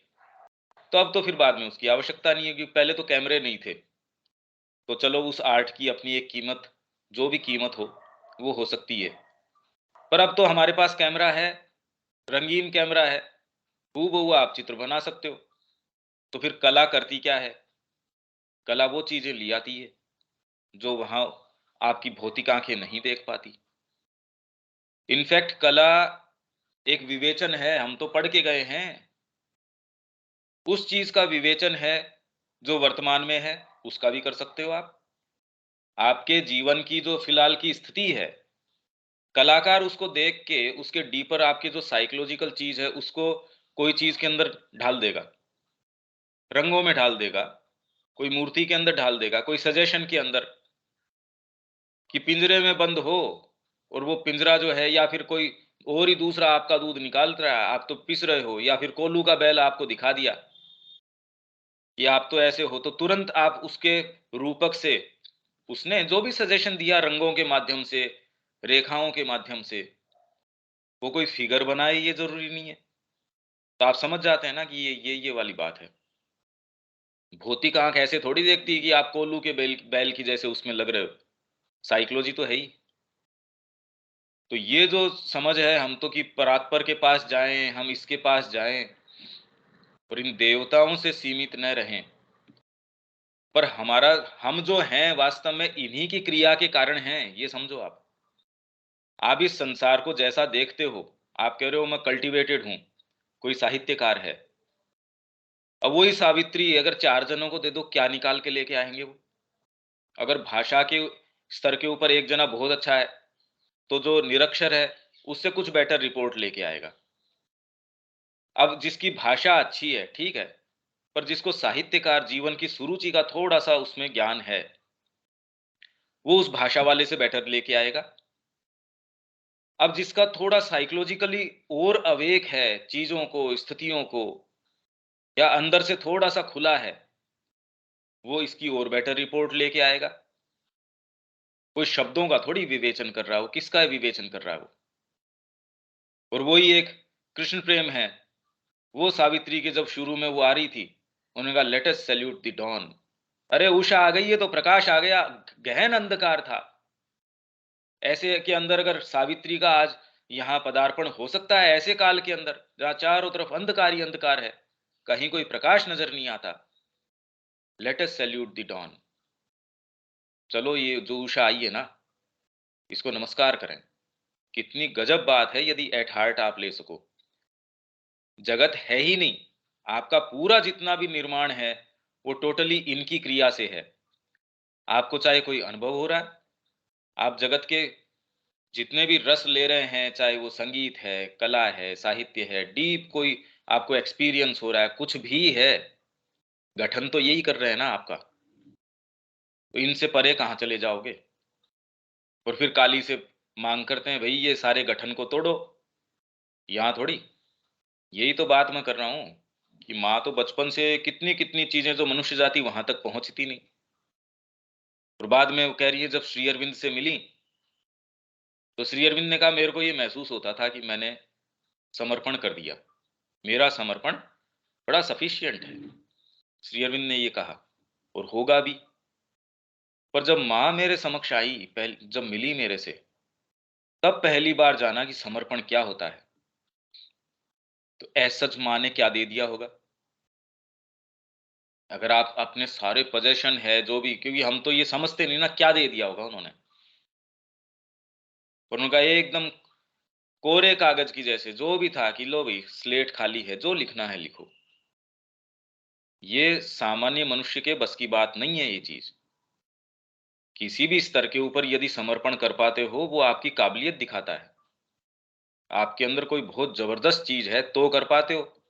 Speaker 1: तो अब तो फिर बाद में उसकी आवश्यकता नहीं है क्योंकि पहले तो कैमरे नहीं थे। तो चलो उस आर्ट की अपनी एक कीमत, जो भी कीमत हो, वो हो सकती है। पर अब तो हमारे पास कैमरा है, रंगीन कैमरा है, हूबहू आप चित्र बना सकते हो। तो फिर कला करती क्या है? कला वो चीज़ें ले आती है, जो वहाँ आपकी भौतिक आँखें नहीं देख पाती। इनफैक्ट कला एक विवेचन है, हम तो पढ़ के गए हैं। उस चीज़ का विवेचन है, जो वर्तमान में है, उसका भी कर सकते हो आप। आपके जीवन की जो फिलहाल की स्थिति है, कलाकार उसको देख के उसके डीपर आपकी जो साइकोलॉजिकल चीज़ है, उसको कोई चीज़ के अंदर ढाल देगा, रंगों में ढाल देगा, कोई मूर्ति के अंदर ढाल देगा, कोई सजेशन के अंदर कि पिंजरे में बंद हो और वो पिंजरा जो है या फिर कोई और ही दूसरा आपका दूध निकाल रहा है, आप तो पिस रहे हो या फिर कोल्हू का बैल आपको दिखा दिया कि आप तो ऐसे हो, तो तुरंत आप उसके रूपक से उसने जो भी सजेशन दिया रंगों के माध्यम से, रेखाओं के माध्यम से, वो कोई फिगर बनाए ये ज़रूरी नहीं है। तो आप समझ जाते हैं ना कि ये वाली बात है। भौतिक आँख ऐसे थोड़ी देखती है कि आप कोल्हू के बैल बैल की जैसे उसमें लग रहे हो। साइकोलॉजी तो है ही। तो ये जो समझ है हम तो कि परात्पर के पास जाएं, हम इसके पास जाएं और इन देवताओं से सीमित न रहें, पर हमारा हम जो हैं वास्तव में इन्हीं की क्रिया के कारण हैं, ये समझो आप। आप इस संसार को जैसा देखते हो, आप कह रहे हो मैं कल्टीवेटेड हूं, कोई साहित्यकार है, अब वही सावित्री अगर 4 जनों को दे दो, क्या निकाल के लेके आएंगे वो? अगर भाषा के स्तर के ऊपर एक जना बहुत अच्छा है, तो जो निरक्षर है, उससे कुछ बेटर रिपोर्ट लेके आएगा। अब जिसकी भाषा अच्छी है, ठीक है, पर जिसको साहित्यकार जीवन की सुरुचि का थोड़ा-सा उसमें ज्ञान है, वो उस भाषा वाले से बेटर लेके आएगा। अब जिसका थोड़ा साइकोलॉजिकली और अवेक है चीज़ों को, स्थितियों को, या अंदर से थोड़ा-सा खुला है, वो इसकी और बेटर रिपोर्ट लेके आएगा। कोई शब्दों का थोड़ी विवेचन कर रहा है वो, किसका विवेचन कर रहा है वो? और वही एक कृष्ण प्रेम है, वो सावित्री के जब शुरू में वो आ रही थी, उन्होंने कहा let us salute the don. अरे उषा आ गई है तो प्रकाश आ गया, गहन अंधकार था। ऐसे के अंदर अगर सावित्री का आज यहाँ पदार्पण हो सकता है, ऐसे काल के अंदर जहाँ चारों तरफ अंधकार ही अंधकार है, कहीं कोई प्रकाश नजर नहीं आता। Let us salute the don. चलो ये जो उषा आई है ना, इसको नमस्कार करें। कितनी गजब बात है यदि एट हार्ट आप ले सको। जगत है ही नहीं, आपका पूरा जितना भी निर्माण है, वो टोटली इनकी क्रिया से है। आपको चाहे कोई अनुभव हो रहा है, आप जगत के जितने भी रस ले रहे हैं, चाहे वो संगीत है, कला है, साहित्य है, डीप कोई आपको एक्सपीरियंस हो रहा है, कुछ भी है, गठन तो यही कर रहे हैं ना आपका। तो इनसे परे कहाँ चले जाओगे? और फिर काली से मांग करते हैं, भई ये सारे गठन को तोड़ो, यहाँ थोड़ी। यही तो बात मैं कर रहा हूँ कि माँ तो बचपन से कितनी-कितनी चीज़ें जो मनुष्य जाति वहाँ तक पहुँचती नहीं। और बाद में वो कह रही है जब श्री अरविंद से मिली, तो श्री अरविंद ने कहा मेरे को ये महसूस होता था कि मैंने समर्पण कर दिया। मेरा समर्पण बड़ा सफिशिएंट है। श्री अरविंद ने ये कहा और होगा भी। पर जब माँ मेरे समक्ष आई, जब मिली मेरे से, तब पहली बार जाना कि समर्पण क्या होता है। तो एज़ सच माँ ने क्या दे दिया होगा? अगर आप अपने सारे पोज़ेशन है जो भी, क्योंकि हम तो ये समझते नहीं ना क्या दे दिया होगा उन्होंने। पर उनका एकदम कोरे कागज़ की जैसे जो भी था कि लो भई स्लेट खाली है, जो लिखना है लिखो। ये सामान्य मनुष्य के बस की बात नहीं है ये चीज़। किसी भी स्तर के ऊपर यदि समर्पण कर पाते हो, वो आपकी काबिलियत दिखाता है। आपके अंदर कोई बहुत ज़बरदस्त चीज़ है तो कर पाते हो।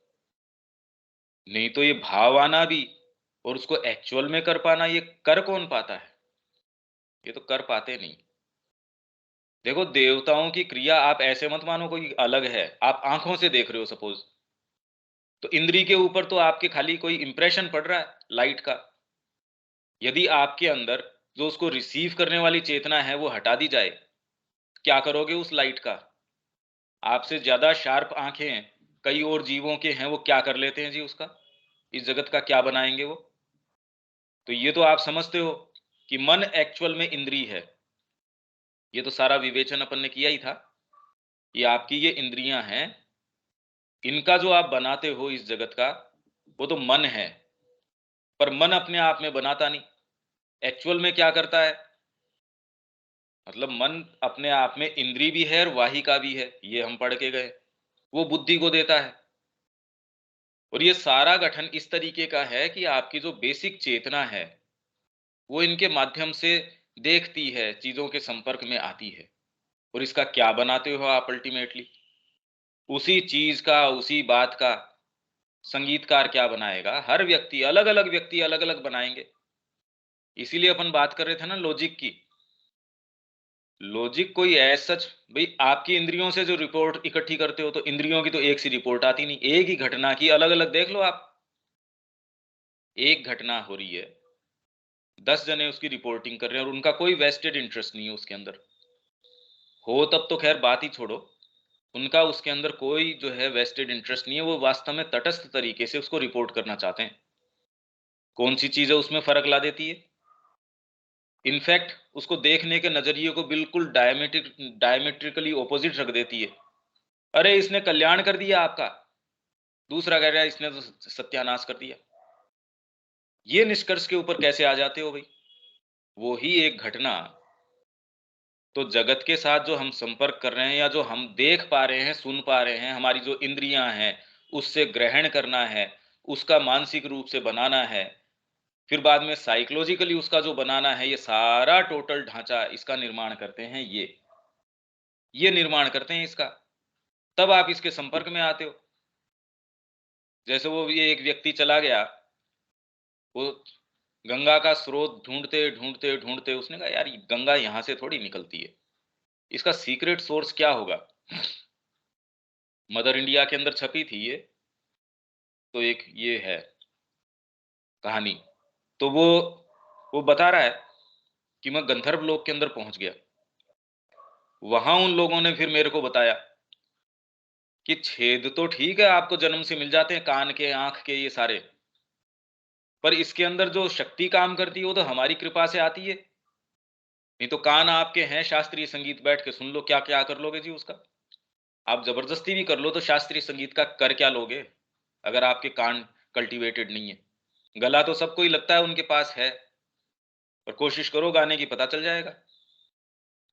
Speaker 1: नहीं तो ये भाव आना भी और उसको एक्चुअल में कर पाना, ये कर कौन पाता है? ये तो कर पाते नहीं। देखो देवताओं की क्रिया आप ऐसे मत मानो कोई अलग है। आप आँखों से देख रहे हो सपोज़, तो इंद्री के ऊपर तो आपके खाली कोई इंप्रेशन पड़ रहा है लाइट का। यदि आपके अंदर जो उसको रिसीव करने वाली चेतना है वो हटा दी जाए, क्या करोगे उस लाइट का? आपसे ज़्यादा शार्प आँखें कई और जीवों के हैं, वो क्या कर लेते हैं जी उसका? इस जगत का क्या बनाएँगे वो? तो ये तो आप समझते हो कि मन एक्चुअल में इंद्रिय है। ये तो सारा विवेचन अपन ने किया ही था। ये आपकी ये इंद्रियाँ हैं, इनका जो आप बनाते हो इस जगत का, वो तो मन है। पर मन अपने आप में बनाता नहीं। एक्चुअल में क्या करता है? मतलब मन अपने आप में इंद्रिय भी है और वाहिका भी है, ये हम पढ़ के गए। वो बुद्धि को देता है। और ये सारा गठन इस तरीके का है कि आपकी जो बेसिक चेतना है, वो इनके माध्यम से देखती है, चीज़ों के संपर्क में आती है। और इसका क्या बनाते हो आप अल्टीमेटली? उसी चीज़ का, उसी बात का संगीतकार क्या बनाएगा? हर व्यक्ति अलग-अलग व्यक्ति अलग-अलग बनाएँगे। इसीलिए अपन बात कर रहे थे ना लॉजिक की। लॉजिक कोई एज़ सच, भई आपकी इंद्रियों से जो रिपोर्ट इकट्ठी करते हो, तो इंद्रियों की तो एक सी रिपोर्ट आती नहीं। एक ही घटना की अलग-अलग देख लो आप। एक घटना हो रही है, 10 जने उसकी रिपोर्टिंग कर रहे हैं और उनका कोई वेस्टेड इंटरेस्ट नहीं है उसके अंदर। हो तब तो ख़ैर बात ही छोड़ो, उनका उसके अंदर कोई जो है वेस्टेड इंटरेस्ट नहीं है, वो वास्तव में तटस्थ तरीके से उसको रिपोर्ट करना चाहते हैं। कौन-सी चीज़ है उसमें फ़र्क ला देती है? इनफैक्ट उसको देखने के नजरिए को बिल्कुल डायमेट्रिकली ऑपोजिट रख देती है। अरे इसने कल्याण कर दिया आपका, दूसरा कह रहा है इसने तो सत्यानाश कर दिया। ये निष्कर्ष के ऊपर कैसे आ जाते हो भाई? वो ही एक घटना, तो जगत के साथ जो हम संपर्क कर रहे हैं या जो हम देख पा रहे हैं, सुन पा रहे हैं, हमारी जो इंद्रियां हैं, उससे ग्रहण करना है, उसका मानसिक रूप से बनाना है, फिर बाद में साइकोलॉजिकली उसका जो बनाना है, ये सारा टोटल ढांचा इसका निर्माण करते हैं ये निर्माण करते हैं इसका। तब आप इसके संपर्क में आते हो। जैसे वो ये एक व्यक्ति चला गया, वो गंगा का स्रोत ढूंढते ढूंढते ढूंढते उसने कहा यार गंगा यहां से थोड़ी निकलती है, इसका सीक्रेट सोर्स क्या होगा? मदर इंडिया के अंदर छपी थी ये, तो एक ये है कहानी। तो वो बता रहा है कि मैं गंधर्व लोक के अंदर पहुंच गया। वहां उन लोगों ने फिर मेरे को बताया कि छेद तो ठीक है, आपको जन्म से मिल जाते हैं, कान के, आंख के, ये सारे, पर इसके अंदर जो शक्ति काम करती है वो तो हमारी कृपा से आती है। नहीं तो कान आपके हैं, शास्त्रीय संगीत बैठ के सुन लो, क्या क्या कर लोगे जी उसका? आप जबरदस्ती भी कर लो तो शास्त्रीय संगीत का कर क्या लोगे, अगर आपके कान कल्टीवेटेड नहीं है? गला तो सबको ही लगता है उनके पास है, और कोशिश करो गाने की, पता चल जाएगा।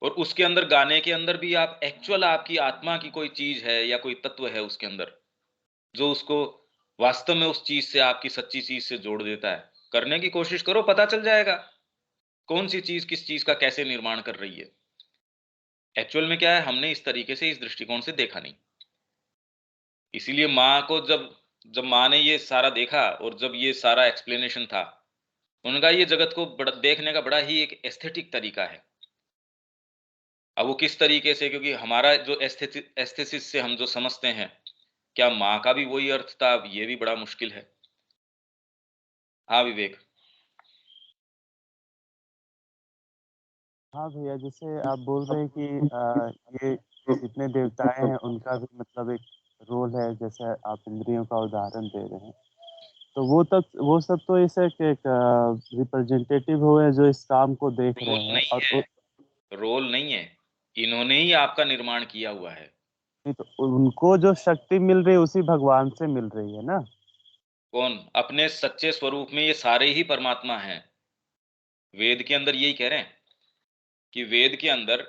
Speaker 1: और उसके अंदर गाने के अंदर भी आप एक्चुअल आपकी आत्मा की कोई चीज है या कोई तत्व है उसके अंदर, जो उसको वास्तव में उस चीज से, आपकी सच्ची चीज से जोड़ देता है। करने की कोशिश करो, पता चल जाएगा कौन सी चीज किस चीज का कैसे निर्माण कर रही है। एक्चुअल में क्या है, हमने इस तरीके से, इस दृष्टिकोण से देखा नहीं। इसीलिए माँ को जब जब माँ ने ये सारा देखा और जब ये सारा एक्सप्लेनेशन था, उन्होंने कहा ये जगत को बड़ा देखने का बड़ा ही एक एस्थेटिक तरीका है। अब वो किस तरीके से, क्योंकि हमारा जो एस्थेसिस से हम जो समझते हैं, क्या माँ का भी वही अर्थ था? अब ये भी बड़ा मुश्किल है। हाँ विवेक।
Speaker 2: हाँ भैया, जैसे आप बोल रहे हैं कि ये जितने देवताएं हैं उनका भी मतलब एक रोल है, जैसे आप इंद्रियों का उदाहरण दे रहे हैं, तो वो सब तो इसे एक रिप्रेजेंटेटिव हुए जो इस काम को देख
Speaker 1: रोल
Speaker 2: रहे हैं,
Speaker 1: नहीं
Speaker 2: और
Speaker 1: है, रोल नहीं है, इन्होंने ही आपका निर्माण किया हुआ है।
Speaker 2: नहीं तो उनको जो शक्ति मिल रही है उसी भगवान से मिल रही है ना।
Speaker 1: कौन? अपने सच्चे स्वरूप में ये सारे ही परमात्मा हैं। वेद के अंदर यही कह रहे हैं कि वेद के अंदर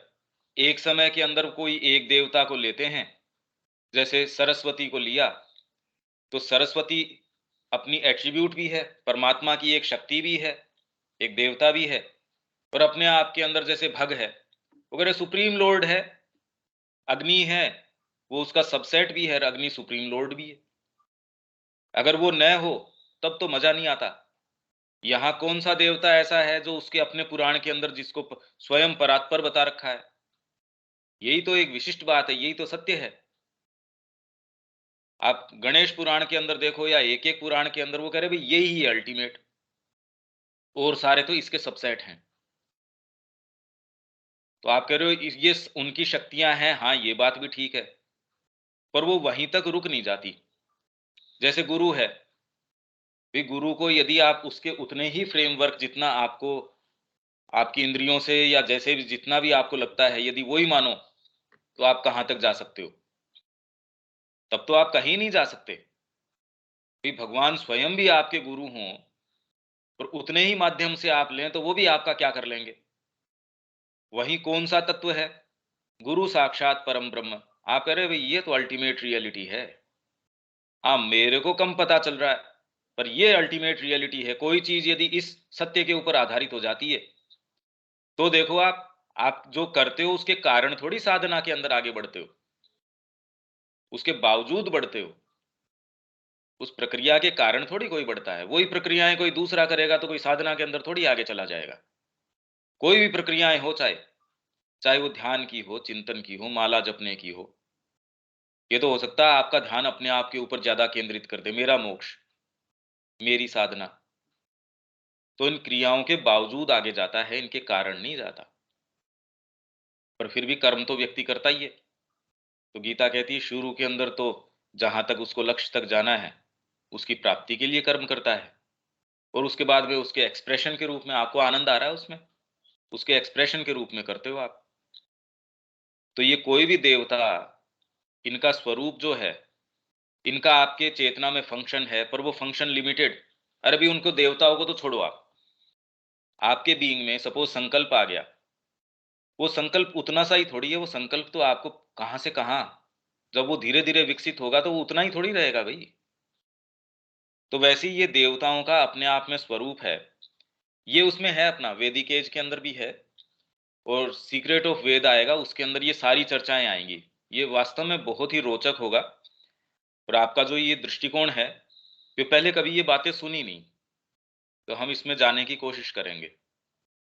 Speaker 1: एक समय के अंदर कोई एक देवता को लेते हैं, जैसे सरस्वती को लिया, तो सरस्वती अपनी एट्रीब्यूट भी है, परमात्मा की एक शक्ति भी है, एक देवता भी है, और अपने आप के अंदर जैसे भग है, वगैरह सुप्रीम लॉर्ड है। अग्नि है, वो उसका सबसेट भी है, अग्नि सुप्रीम लॉर्ड भी है। अगर वो न हो तब तो मजा नहीं आता। यहाँ कौन सा देवता ऐसा है जो उसके अपने पुराण के अंदर जिसको स्वयं परात्पर बता रखा है? यही तो एक विशिष्ट बात है, यही तो सत्य है। आप गणेश पुराण के अंदर देखो या एक एक पुराण के अंदर, वो कह रहे भाई यही है अल्टीमेट, और सारे तो इसके सबसेट हैं। तो आप कह रहे हो ये उनकी शक्तियां हैं, हाँ ये बात भी ठीक है, पर वो वहीं तक रुक नहीं जाती। जैसे गुरु है, भी गुरु को यदि आप उसके उतने ही फ्रेमवर्क जितना आपको आपकी इंद्रियों से या जैसे भी जितना भी आपको लगता है, यदि वही मानो, तो आप कहां तक जा सकते हो? तब तो आप कहीं नहीं जा सकते। भी भगवान स्वयं भी आपके गुरु हों और उतने ही माध्यम से आप लें, तो वो भी आपका क्या कर लेंगे? वही कौन सा तत्व है? गुरु साक्षात परम ब्रह्म। आप कह रहे भाई ये तो अल्टीमेट रियलिटी है। हाँ मेरे को कम पता चल रहा है, पर ये अल्टीमेट रियलिटी है। कोई चीज यदि इस सत्य के ऊपर आधारित हो जाती है, तो देखो आप जो करते हो उसके कारण थोड़ी साधना के अंदर आगे बढ़ते हो, उसके बावजूद बढ़ते हो। उस प्रक्रिया के कारण थोड़ी कोई बढ़ता है। वही प्रक्रियाएं कोई दूसरा करेगा तो कोई साधना के अंदर थोड़ी आगे चला जाएगा। कोई भी प्रक्रियाएं हो, चाहे चाहे वो ध्यान की हो, चिंतन की हो, माला जपने की हो, ये तो हो सकता है आपका ध्यान अपने आप के ऊपर ज्यादा केंद्रित कर दे, मेरा मोक्ष, मेरी साधना, तो इन क्रियाओं के बावजूद आगे जाता है, इनके कारण नहीं जाता। पर फिर भी कर्म तो व्यक्ति करता ही है। तो गीता कहती है शुरू के अंदर तो जहां तक उसको लक्ष्य तक जाना है, उसकी प्राप्ति के लिए कर्म करता है, और उसके बाद में उसके एक्सप्रेशन के रूप में आपको आनंद आ रहा है उसमें, उसके एक्सप्रेशन के रूप में करते हो आप। तो ये कोई भी देवता, इनका स्वरूप जो है, इनका आपके चेतना में फंक्शन है, पर वो फंक्शन लिमिटेड। अरे भी उनको देवताओं को तो छोड़ो आप, आपके बीइंग में सपोज संकल्प आ गया, वो संकल्प उतना सा ही थोड़ी है, वो संकल्प तो आपको कहाँ से कहाँ, जब वो धीरे-धीरे विकसित होगा तो वो उतना ही थोड़ी रहेगा भई। तो वैसे ही ये देवताओं का अपने आप में स्वरूप है। ये उसमें है अपना, वैदिक एज के अंदर भी है, और सीक्रेट ऑफ वेद आएगा, उसके अंदर ये सारी चर्चाएँ आएँगी। ये वास्तव में बहुत ही रोचक होगा, और आपका जो ये दृष्टिकोण है, ये पहले कभी ये बातें सुनी नहीं, तो हम इसमें जाने की कोशिश करेंगे।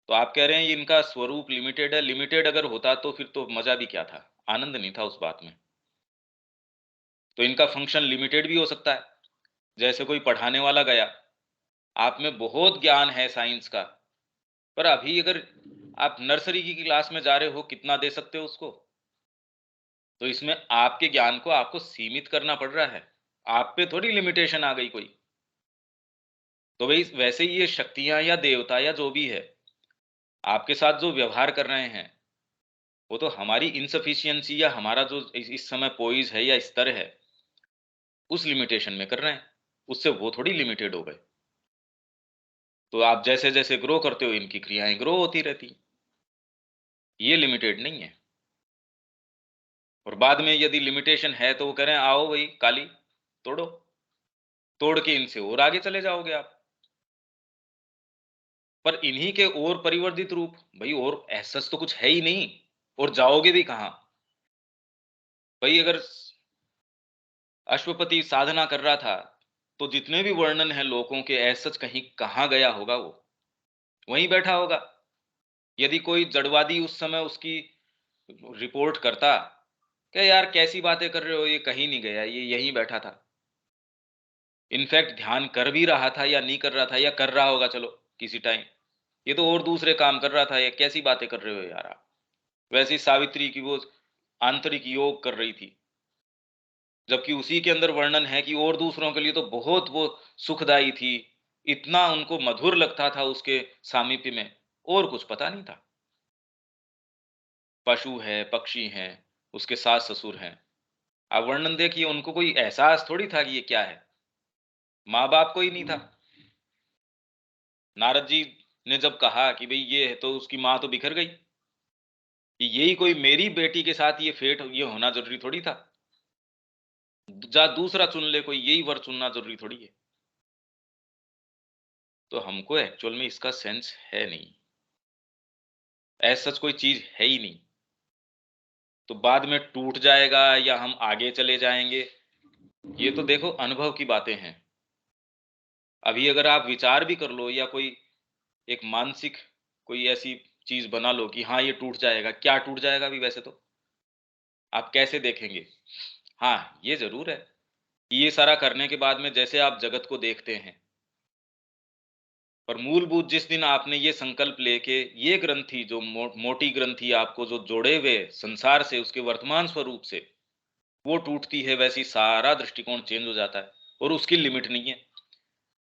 Speaker 1: तो आप कह रहे हैं ये इनका स्वरूप लिमिटेड है, लिमिटेड अगर होता तो फिर तो मज़ा भी क्या था? आनंद नहीं था उस बात में। तो इनका फंक्शन लिमिटेड भी हो सकता है। जैसे कोई पढ़ाने वाला गया, आप में बहुत ज्ञान है साइंस का, पर अभी अगर आप नर्सरी की क्लास में जा रहे हो, कितना दे सकते हो उसको? तो इसमें आपके ज्ञान को आपको सीमित करना पड़ रहा है। आप पे थोड़ी लिमिटेशन आ गई कोई। तो वही वैसे ही ये शक्तियाँ या देवता या जो भी है, आपके साथ जो व्यवहार कर रहे हैं, वो तो हमारी इनसफिशियंसी या हमारा जो इस समय पोइज़ है या स्तर है, उस लिमिटेशन में कर रहे हैं। उससे वो थोड़ी लिमिटेड हो गए। तो आप जैसे-जैसे ग्रो करते हो, इनकी क्रियाएँ ग्रो होती रहती। ये लिमिटेड नहीं है। और बाद में यदि लिमिटेशन है तो वो कह रहे हैं आओ भई काली, तोड़ो। तोड़ के इनसे और आगे चले जाओगे आप। पर इन्हीं के और परिवर्धित रूप, भई और ऐसा तो कुछ है ही नहीं, और जाओगे भी कहाँ? भई अगर अश्वपति साधना कर रहा था, तो जितने भी वर्णन हैं लोगों के एज़ सच कहीं कहाँ गया होगा वो? वहीं बैठा होगा। यदि कोई जड़वादी उस समय उसकी रिपोर्ट करता, क्या यार कैसी बातें कर रहे हो, ये कहीं नहीं गया, ये यहीं बैठा था। इनफैक्ट ध्यान कर भी रहा था या नहीं कर रहा था, या कर रहा होगा चलो किसी टाइम। ये तो और दूसरे काम कर रहा था, ये कैसी बातें कर रहे हो यार आप? वैसे ही सावित्री की वो आंतरिक योग कर रही थी। जबकि उसी के अंदर वर्णन है कि और दूसरों के लिए तो बहुत वो सुखदाई थी। इतना उनको मधुर लगता था उसके सामीप्य में, और कुछ पता नहीं था। पशु है, पक्षी हैं, उसके सास-ससुर हैं। आप वर्णन देखिए, उनको कोई एहसास थोड़ी था कि ये क्या है। माँ-बाप को ही नहीं था। नारद जी ने जब कहा कि भई ये है, तो उसकी माँ तो बिखर गई, कि यही कोई मेरी बेटी के साथ ये फेट ये होना ज़रूरी थोड़ी था। जा दूसरा चुन ले कोई, यही वर चुनना ज़रूरी थोड़ी है। तो हमको एक्चुअल में इसका सेंस है नहीं। एज़ सच कोई चीज़ है ही नहीं। तो बाद में टूट जाएगा या हम आगे चले जाएँगे, ये तो देखो अनुभव की बातें हैं। अभी अगर आप विचार भी कर लो, या कोई एक मानसिक कोई ऐसी चीज़ बना लो कि हाँ, ये टूट जाएगा, क्या टूट जाएगा अभी वैसे तो? आप कैसे देखेंगे? हाँ, ये ज़रूर है कि ये सारा करने के बाद में जैसे आप जगत को देखते हैं, पर मूलभूत जिस दिन आपने ये संकल्प लेके ये ग्रंथि जो मोटी ग्रंथि आपको जो जोड़े हुए संसार से, उसके वर्तमान स्वरूप से, वो टूटती है, वैसे ही सारा दृष्टिकोण चेंज हो जाता है, और उसकी लिमिट नहीं है।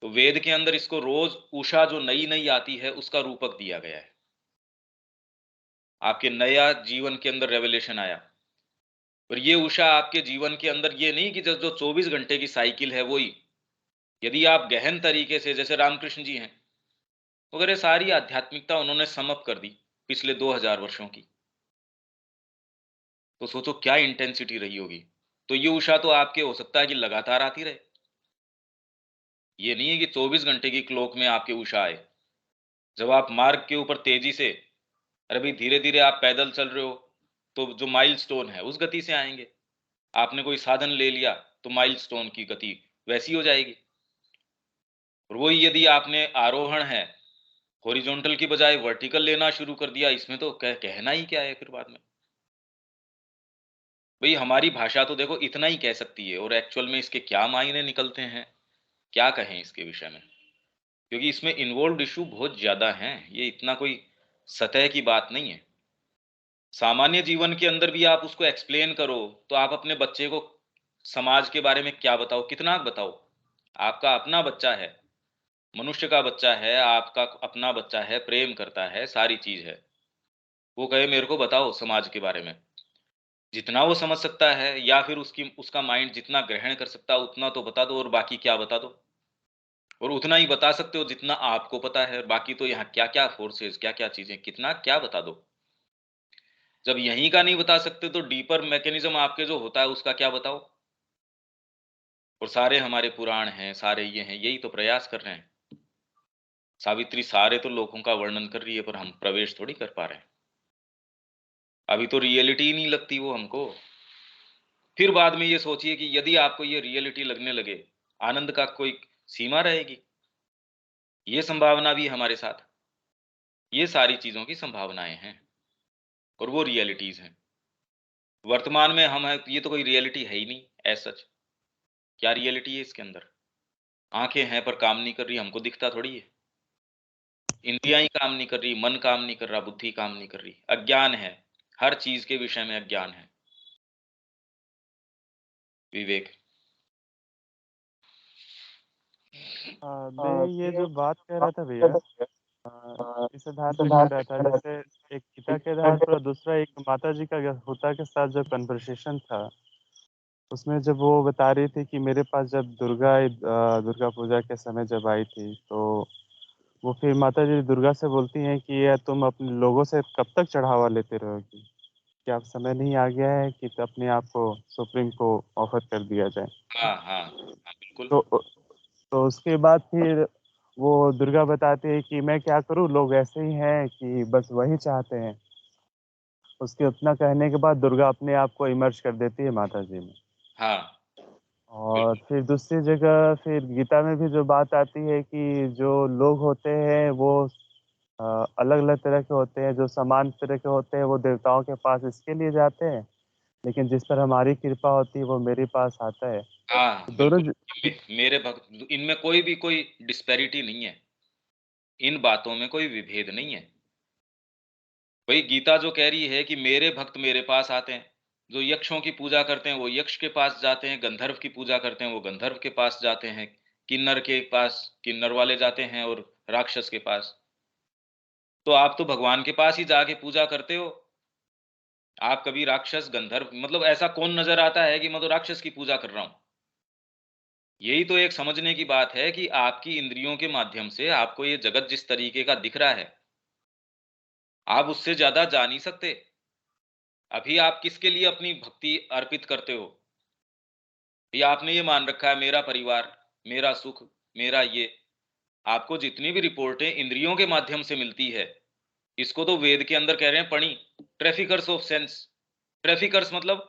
Speaker 1: तो वेद के अंदर इसको रोज़ उषा जो नई-नई आती है, उसका रूपक दिया गया है। आपके नया जीवन के अंदर रेवलेशन आया। और ये उषा आपके जीवन के अंदर ये नहीं कि जो 24 घंटे की साइकिल है वो ही। यदि आप गहन तरीके से, जैसे रामकृष्ण जी हैं, तो अगर ये सारी आध्यात्मिकता उन्होंने सम अप कर दी पिछले 2000 वर्षों की, तो सोचो क्या इंटेंसिटी रही होगी। तो ये उषा तो आपके हो सकता है कि लगातार आती रहे। ये नहीं है कि 24 घंटे की क्लॉक में आपके उषा आए। जब आप मार्ग के ऊपर तेजी से, अरे भाई धीरे-धीरे आप पैदल चल रहे हो, तो जो माइलस्टोन है उस गति से आएँगे। आपने कोई साधन ले लिया, तो माइलस्टोन की गति वैसी हो जाएगी। और वही यदि आपने आरोहण है, हॉरिजॉन्टल की बजाय वर्टिकल लेना शुरू कर दिया, इसमें तो कहना ही क्या है फिर बाद में। भई हमारी भाषा तो देखो इतना ही कह सकती है, और एक्चुअल में इसके क्या मायने निकलते हैं, क्या कहें इसके विषय में? क्योंकि इसमें इन्वॉल्व्ड इश्यू बहुत ज़्यादा हैं, ये इतना कोई सतह की बात नहीं है। सामान्य जीवन के अंदर भी आप उसको एक्सप्लेन करो, तो आप अपने बच्चे को समाज के बारे में क्या बताओ, कितना बताओ? आपका अपना बच्चा है, मनुष्य का बच्चा है, आपका अपना बच्चा है, प्रेम करता है, सारी चीज़ है। वो कहे मेरे को बताओ समाज के बारे में। जितना वो समझ सकता है या फिर उसका माइंड जितना ग्रहण कर सकता है उतना तो बता दो और बाकी क्या बता दो। और उतना ही बता सकते हो जितना आपको पता है, बाकी तो यहाँ क्या-क्या फोर्सेस, क्या-क्या चीज़ें, कितना क्या बता दो। जब यहीं का नहीं बता सकते तो डीपर मैकेनिज़्म आपके जो होता है उसका क्या बताओ? और सारे हमारे पुराण हैं, सारे ये हैं, यही तो प्रयास कर रहे हैं। सावित्री सारे तो लोकों का वर्णन कर रही है पर हम प्रवेश थोड़ी कर पा रहे हैं। अभी तो रियलिटी ही नहीं लगती वो हमको। फिर बाद में ये सोचिए कि यदि आपको ये रियलिटी लगने लगे, आनंद का कोई सीमा रहेगी? ये संभावना भी है हमारे साथ। ये सारी चीज़ों की संभावनाएँ हैं और वो रियलिटीज़ हैं। वर्तमान में हम हैं, ये तो कोई रियलिटी है ही नहीं एज़ सच। क्या रियलिटी है इसके अंदर? आँखें हैं पर काम नहीं कर रही, हमको दिखता थोड़ी है। इंद्रियाँ ही काम नहीं कर रही, मन काम नहीं कर रहा, बुद्धि काम नहीं कर रही। अज्ञान है, हर चीज़ के विषय में अज्ञान है। विवेक।
Speaker 2: मैं ये जो बात कह रहा था भैया, इस आधार पे कह रहा था, जैसे एक पिता के आधार पर और दूसरा एक माताजी का होता के साथ जो कन्वर्सेशन था, उसमें जब वो बता रही थी कि मेरे पास जब दुर्गा पूजा के समय जब आई थी, तो वो फिर माताजी दुर्गा से बोलती हैं कि ये तुम अपने लोगों से कब तक चढ़ावा लेते रहोगी? क्या अब समय नहीं आ गया है कि अपने आप को सुप्रीम को ऑफर कर दिया जाए?
Speaker 1: हाँ, हाँ। हाँ, बिल्कुल।
Speaker 2: तो तो उसके बाद फिर वो दुर्गा बताती है कि मैं क्या करूँ, लोग ऐसे ही हैं कि बस वही चाहते हैं। उसके उतना कहने के बाद दुर्गा अपने आप को इमर्ज कर देती है माताजी में।
Speaker 1: हाँ,
Speaker 2: और
Speaker 1: बिल्कुल।
Speaker 2: फिर दूसरी जगह फिर गीता में भी जो बात आती है कि जो लोग होते हैं वो अलग-अलग तरह के होते हैं, जो समान तरह के होते हैं वो देवताओं के पास इसके लिए जाते हैं, लेकिन जिस पर हमारी कृपा होती है वो मेरे पास आता है।
Speaker 1: हाँ,
Speaker 2: दोनों
Speaker 1: बिल्कुल।
Speaker 2: ज
Speaker 1: मेरे भक्त इनमें कोई भी कोई डिस्पैरिटी नहीं है। इन बातों में कोई विभेद नहीं है। वही गीता जो कह रही है कि मेरे भक्त मेरे पास आते हैं। जो यक्षों की पूजा करते हैं वो यक्ष के पास जाते हैं, गंधर्व की पूजा करते हैं वो गंधर्व के पास जाते हैं, किन्नर के पास किन्नर वाले जाते हैं और राक्षस के पास। तो आप तो भगवान के पास ही जाके पूजा करते हो। आप कभी राक्षस, गंधर्व मतलब ऐसा कौन नज़र आता है कि मैं तो राक्षस की पूजा कर रहा हूँ? यही तो एक समझने की बात है कि आपकी इंद्रियों के माध्यम से आपको ये जगत जिस तरीके का दिख रहा है, आप उससे ज़्यादा जा नहीं सकते। अभी आप किसके लिए अपनी भक्ति अर्पित करते हो? या आपने ये मान रखा है मेरा परिवार, मेरा सुख, मेरा ये। आपको जितनी भी रिपोर्टें इंद्रियों के माध्यम से मिलती है, इसको तो वेद के अंदर कह रहे हैं पणी, ट्रैफिकर्स ऑफ सेंस। ट्रैफिकर्स मतलब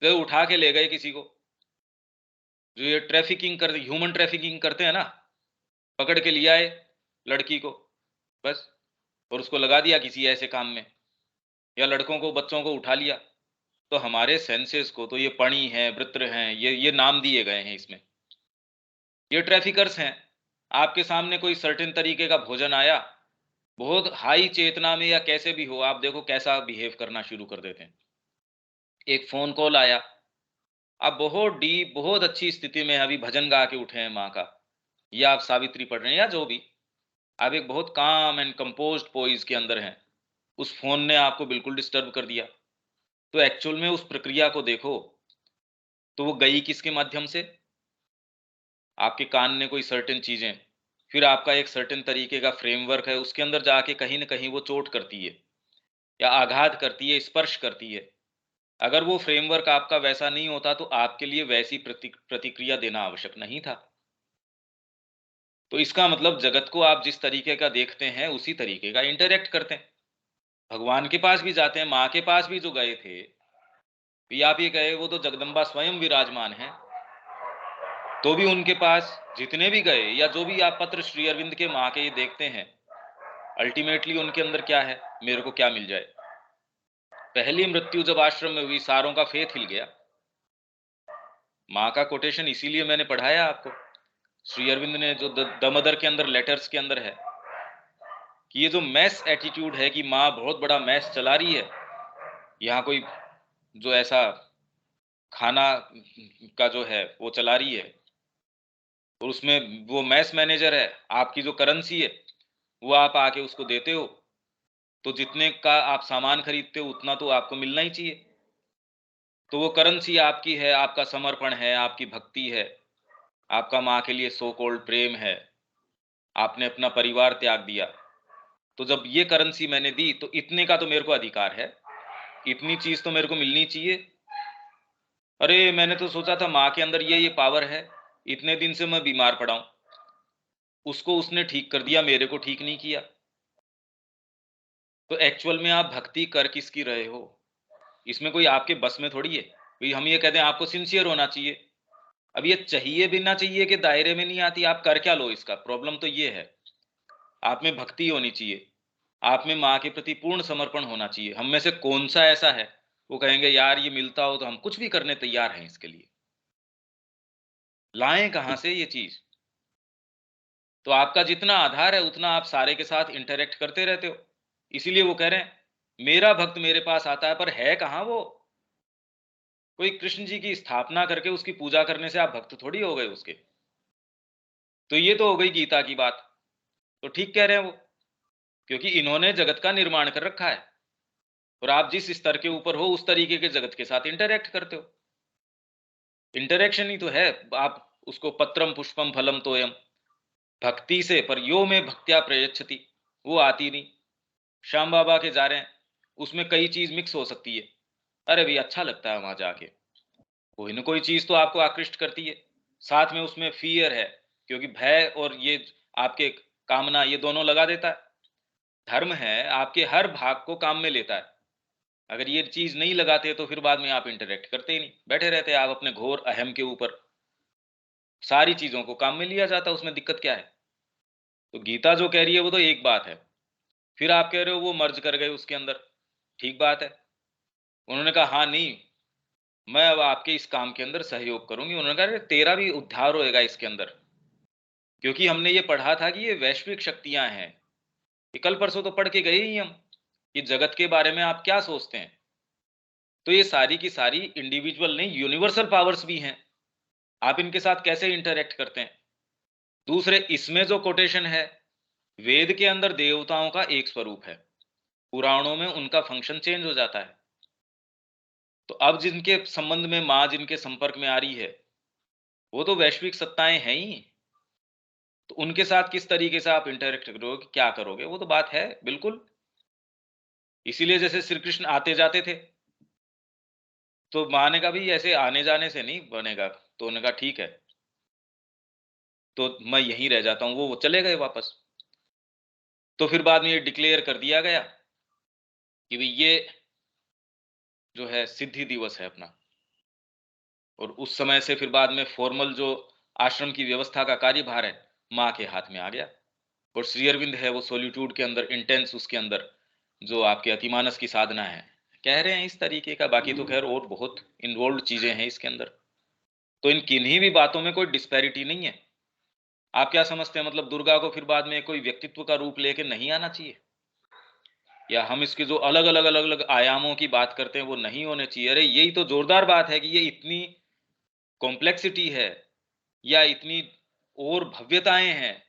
Speaker 1: जो उठा के ले गए किसी को, जो ये ट्रैफिकिंग कर ह्यूमन ट्रैफिकिंग करते हैं ना, पकड़ के लिया आए लड़की को, बस, और उसको लगा दिया किसी ऐसे काम में, या लड़कों को, बच्चों को उठा लिया। तो हमारे सेंसेस को तो ये पणी है, वृत्र हैं, ये नाम दिए गए हैं इसमें। ये ट्रैफिकर्स हैं। आपके सामने कोई सर्टेन तरीके का भोजन आया, बहुत हाई चेतना में या कैसे भी हो, आप देखो कैसा बिहेव करना शुरू कर देते हैं। एक फ़ोन कॉल आया, आप बहुत डीप, बहुत अच्छी स्थिति में अभी भजन गा के उठे हैं माँ का, या आप सावित्री पढ़ रहे हैं या जो भी, आप एक बहुत काम एंड कंपोज्ड पोइज़ के अंदर हैं। उस फ़ोन ने आपको बिल्कुल डिस्टर्ब कर दिया। तो एक्चुअल में उस प्रक्रिया को देखो, तो वो गई किसके माध्यम से? आपके कान ने कोई सर्टेन चीज़ें, फिर आपका एक सर्टेन तरीके का फ्रेमवर्क है, उसके अंदर जाके कहीं न कहीं वो चोट करती है या आघात करती है, स्पर्श करती है। अगर वो फ्रेमवर्क आपका वैसा नहीं होता तो आपके लिए वैसी प्रतिक्रिया देना आवश्यक नहीं था। तो इसका मतलब जगत को आप जिस तरीके का देखते हैं, उसी तरीके का इंटरैक्ट करते हैं। भगवान के पास भी जाते हैं, माँ के पास भी जो गए थे, भी आप ये कहे वो तो जगदम्बा स्वयं विराजमान हैं। तो भी उनके पास जितने भी गए या जो भी आप पत्र श्री अरविंद के माँ के ये देखते हैं, अल्टीमेटली उनके अंदर क्या है, मेरे को क्या मिल जाए। पहली मृत्यु जब आश्रम में हुई, सारों का फेथ हिल गया। माँ का कोटेशन इसीलिए मैंने पढ़ाया आपको। श्री अरविंद ने जो द मदर के अंदर लेटर्स के अंदर है कि ये जो मैस एटीट्यूड है कि माँ बहुत बड़ा मैस चला रही है, यहाँ कोई जो ऐसा खाना का जो है वो चला रही है, और उसमें वो मैस मैनेजर है, आपकी जो करेंसी है, वो आप आके उसको देते हो, तो जितने का आप सामान खरीदते हो उतना तो आपको मिलना ही चाहिए। तो वो करेंसी आपकी है, आपका समर्पण है, आपकी भक्ति है, आपका माँ के लिए सो कॉल्ड प्रेम है, आपने अपना परिवार त्याग दिया। तो जब ये करेंसी मैंने दी, तो इतने का तो मेरे को अधिकार है, इतनी चीज़ तो मेरे को मिलनी चाहिए। अरे! मैंने तो सोचा था माँ के अंदर ये पावर है, इतने दिन से मैं बीमार पड़ा हूँ, उसको उसने ठीक कर दिया, मेरे को ठीक नहीं किया। तो एक्चुअल में आप भक्ति कर किसकी रहे हो? इसमें कोई आपके बस में थोड़ी है। भई हम ये कहते हैं आपको सिंसियर होना चाहिए। अब ये चाहिए बिना चाहिए के दायरे में नहीं आती, आप कर क्या लो इसका? प्रॉब्लम तो ये है। आप में भक्ति होनी चाहिए, आप में माँ के प्रति पूर्ण समर्पण होना चाहिए। हम में से कौन-सा ऐसा है, वो कहेंगे यार ये मिलता हो तो हम कुछ भी करने तैयार हैं इसके लिए। लाएँ कहाँ से ये चीज़? तो आपका जितना आधार है उतना आप सारे के साथ इंटरैक्ट करते रहते हो। इसीलिए वो कह रहे हैं, मेरा भक्त मेरे पास आता है, पर है कहाँ वो? कोई कृष्ण जी की स्थापना करके उसकी पूजा करने से आप भक्त थोड़ी हो गए उसके। तो ये तो हो गई गीता की बात। तो ठीक कह रहे हैं वो, क्योंकि इन्होंने जगत का निर्माण कर रखा है और आप जिस स्तर के ऊपर हो उस तरीके के जगत के साथ इंटरैक्ट करते हो। इंटरैक्शन ही तो है। आप उसको पत्रम पुष्पम फलम तोयम, भक्ति से, पर यो में भक्त्या प्रयच्छति, वो आती नहीं। श्याम बाबा के जा रहे हैं, उसमें कई चीज मिक्स हो सकती है। अरे भई अच्छा लगता है वहां जाके, कोई ना कोई चीज तो आपको आकृष्ट करती है। साथ में उसमें फियर है, क्योंकि भय और ये आपके कामना ये दोनों लगा देता है। धर्म है आपके हर भाग को काम में लेता है। अगर ये चीज नहीं लगाते तो फिर बाद में आप इंटरेक्ट करते ही नहीं, बैठे रहते आप अपने घोर अहम के ऊपर। सारी चीजों को काम में लिया जाता है, उसमें दिक्कत क्या है? तो गीता जो कह रही है वो तो एक बात है। फिर आप कह रहे हो वो मर्ज कर गए उसके अंदर, ठीक बात है। उन्होंने कहा हाँ नहीं, मैं अब आपके इस काम के अंदर सहयोग करूंगी। उन्होंने कहा अरे तेरा भी उद्धार होएगा इसके अंदर, क्योंकि हमने ये पढ़ा था कि ये वैश्विक शक्तियां हैं। ये कल परसों तो पढ़ के गए ही हम, कि जगत के बारे में आप क्या सोचते हैं। तो ये सारी की सारी इंडिविजुअल नहीं, यूनिवर्सल पावर्स भी हैं। आप इनके साथ कैसे इंटरैक्ट करते हैं? दूसरे इसमें जो कोटेशन है, वेद के अंदर देवताओं का एक स्वरूप है, पुराणों में उनका फंक्शन चेंज हो जाता है। तो अब जिनके संबंध में माँ जिनके संपर्क में आ रही है, वो तो वैश्विक सत्ताएं हैं ही। तो उनके साथ किस तरीके से आप इंटरैक्ट करोगे, क्या करोगे, वो तो बात है बिल्कुल। इसीलिए जैसे श्री कृष्ण आते जाते थे, तो माँ ने कहा भी ऐसे आने जाने से नहीं बनेगा। तो उन्होंने कहा ठीक है, तो मैं यहीं रह जाता हूँ। वो चले गए वापस। तो फिर बाद में ये डिक्लेयर कर दिया गया कि भाई ये जो है सिद्धि दिवस है अपना। और उस समय से फिर बाद में फॉर्मल जो आश्रम की व्यवस्था का कार्यभार है, माँ के हाथ में आ गया। और श्री अरविंद है वो सॉलिट्यूड के अंदर, इंटेंस उसके अंदर जो आपके अतिमानस की साधना है, कह रहे हैं इस तरीके का। बाकी तो खैर और बहुत इन्वॉल्व चीजें हैं इसके अंदर। तो इन किन्हीं भी बातों में कोई डिस्पैरिटी नहीं है। आप क्या समझते हैं, मतलब दुर्गा को फिर बाद में कोई व्यक्तित्व का रूप लेके नहीं आना चाहिए, या हम इसके जो अलग अलग अलग अलग आयामों की बात करते हैं वो नहीं होने चाहिए? अरे यही तो जोरदार बात है कि ये इतनी कॉम्प्लेक्सिटी है, या इतनी और भव्यताएं हैं।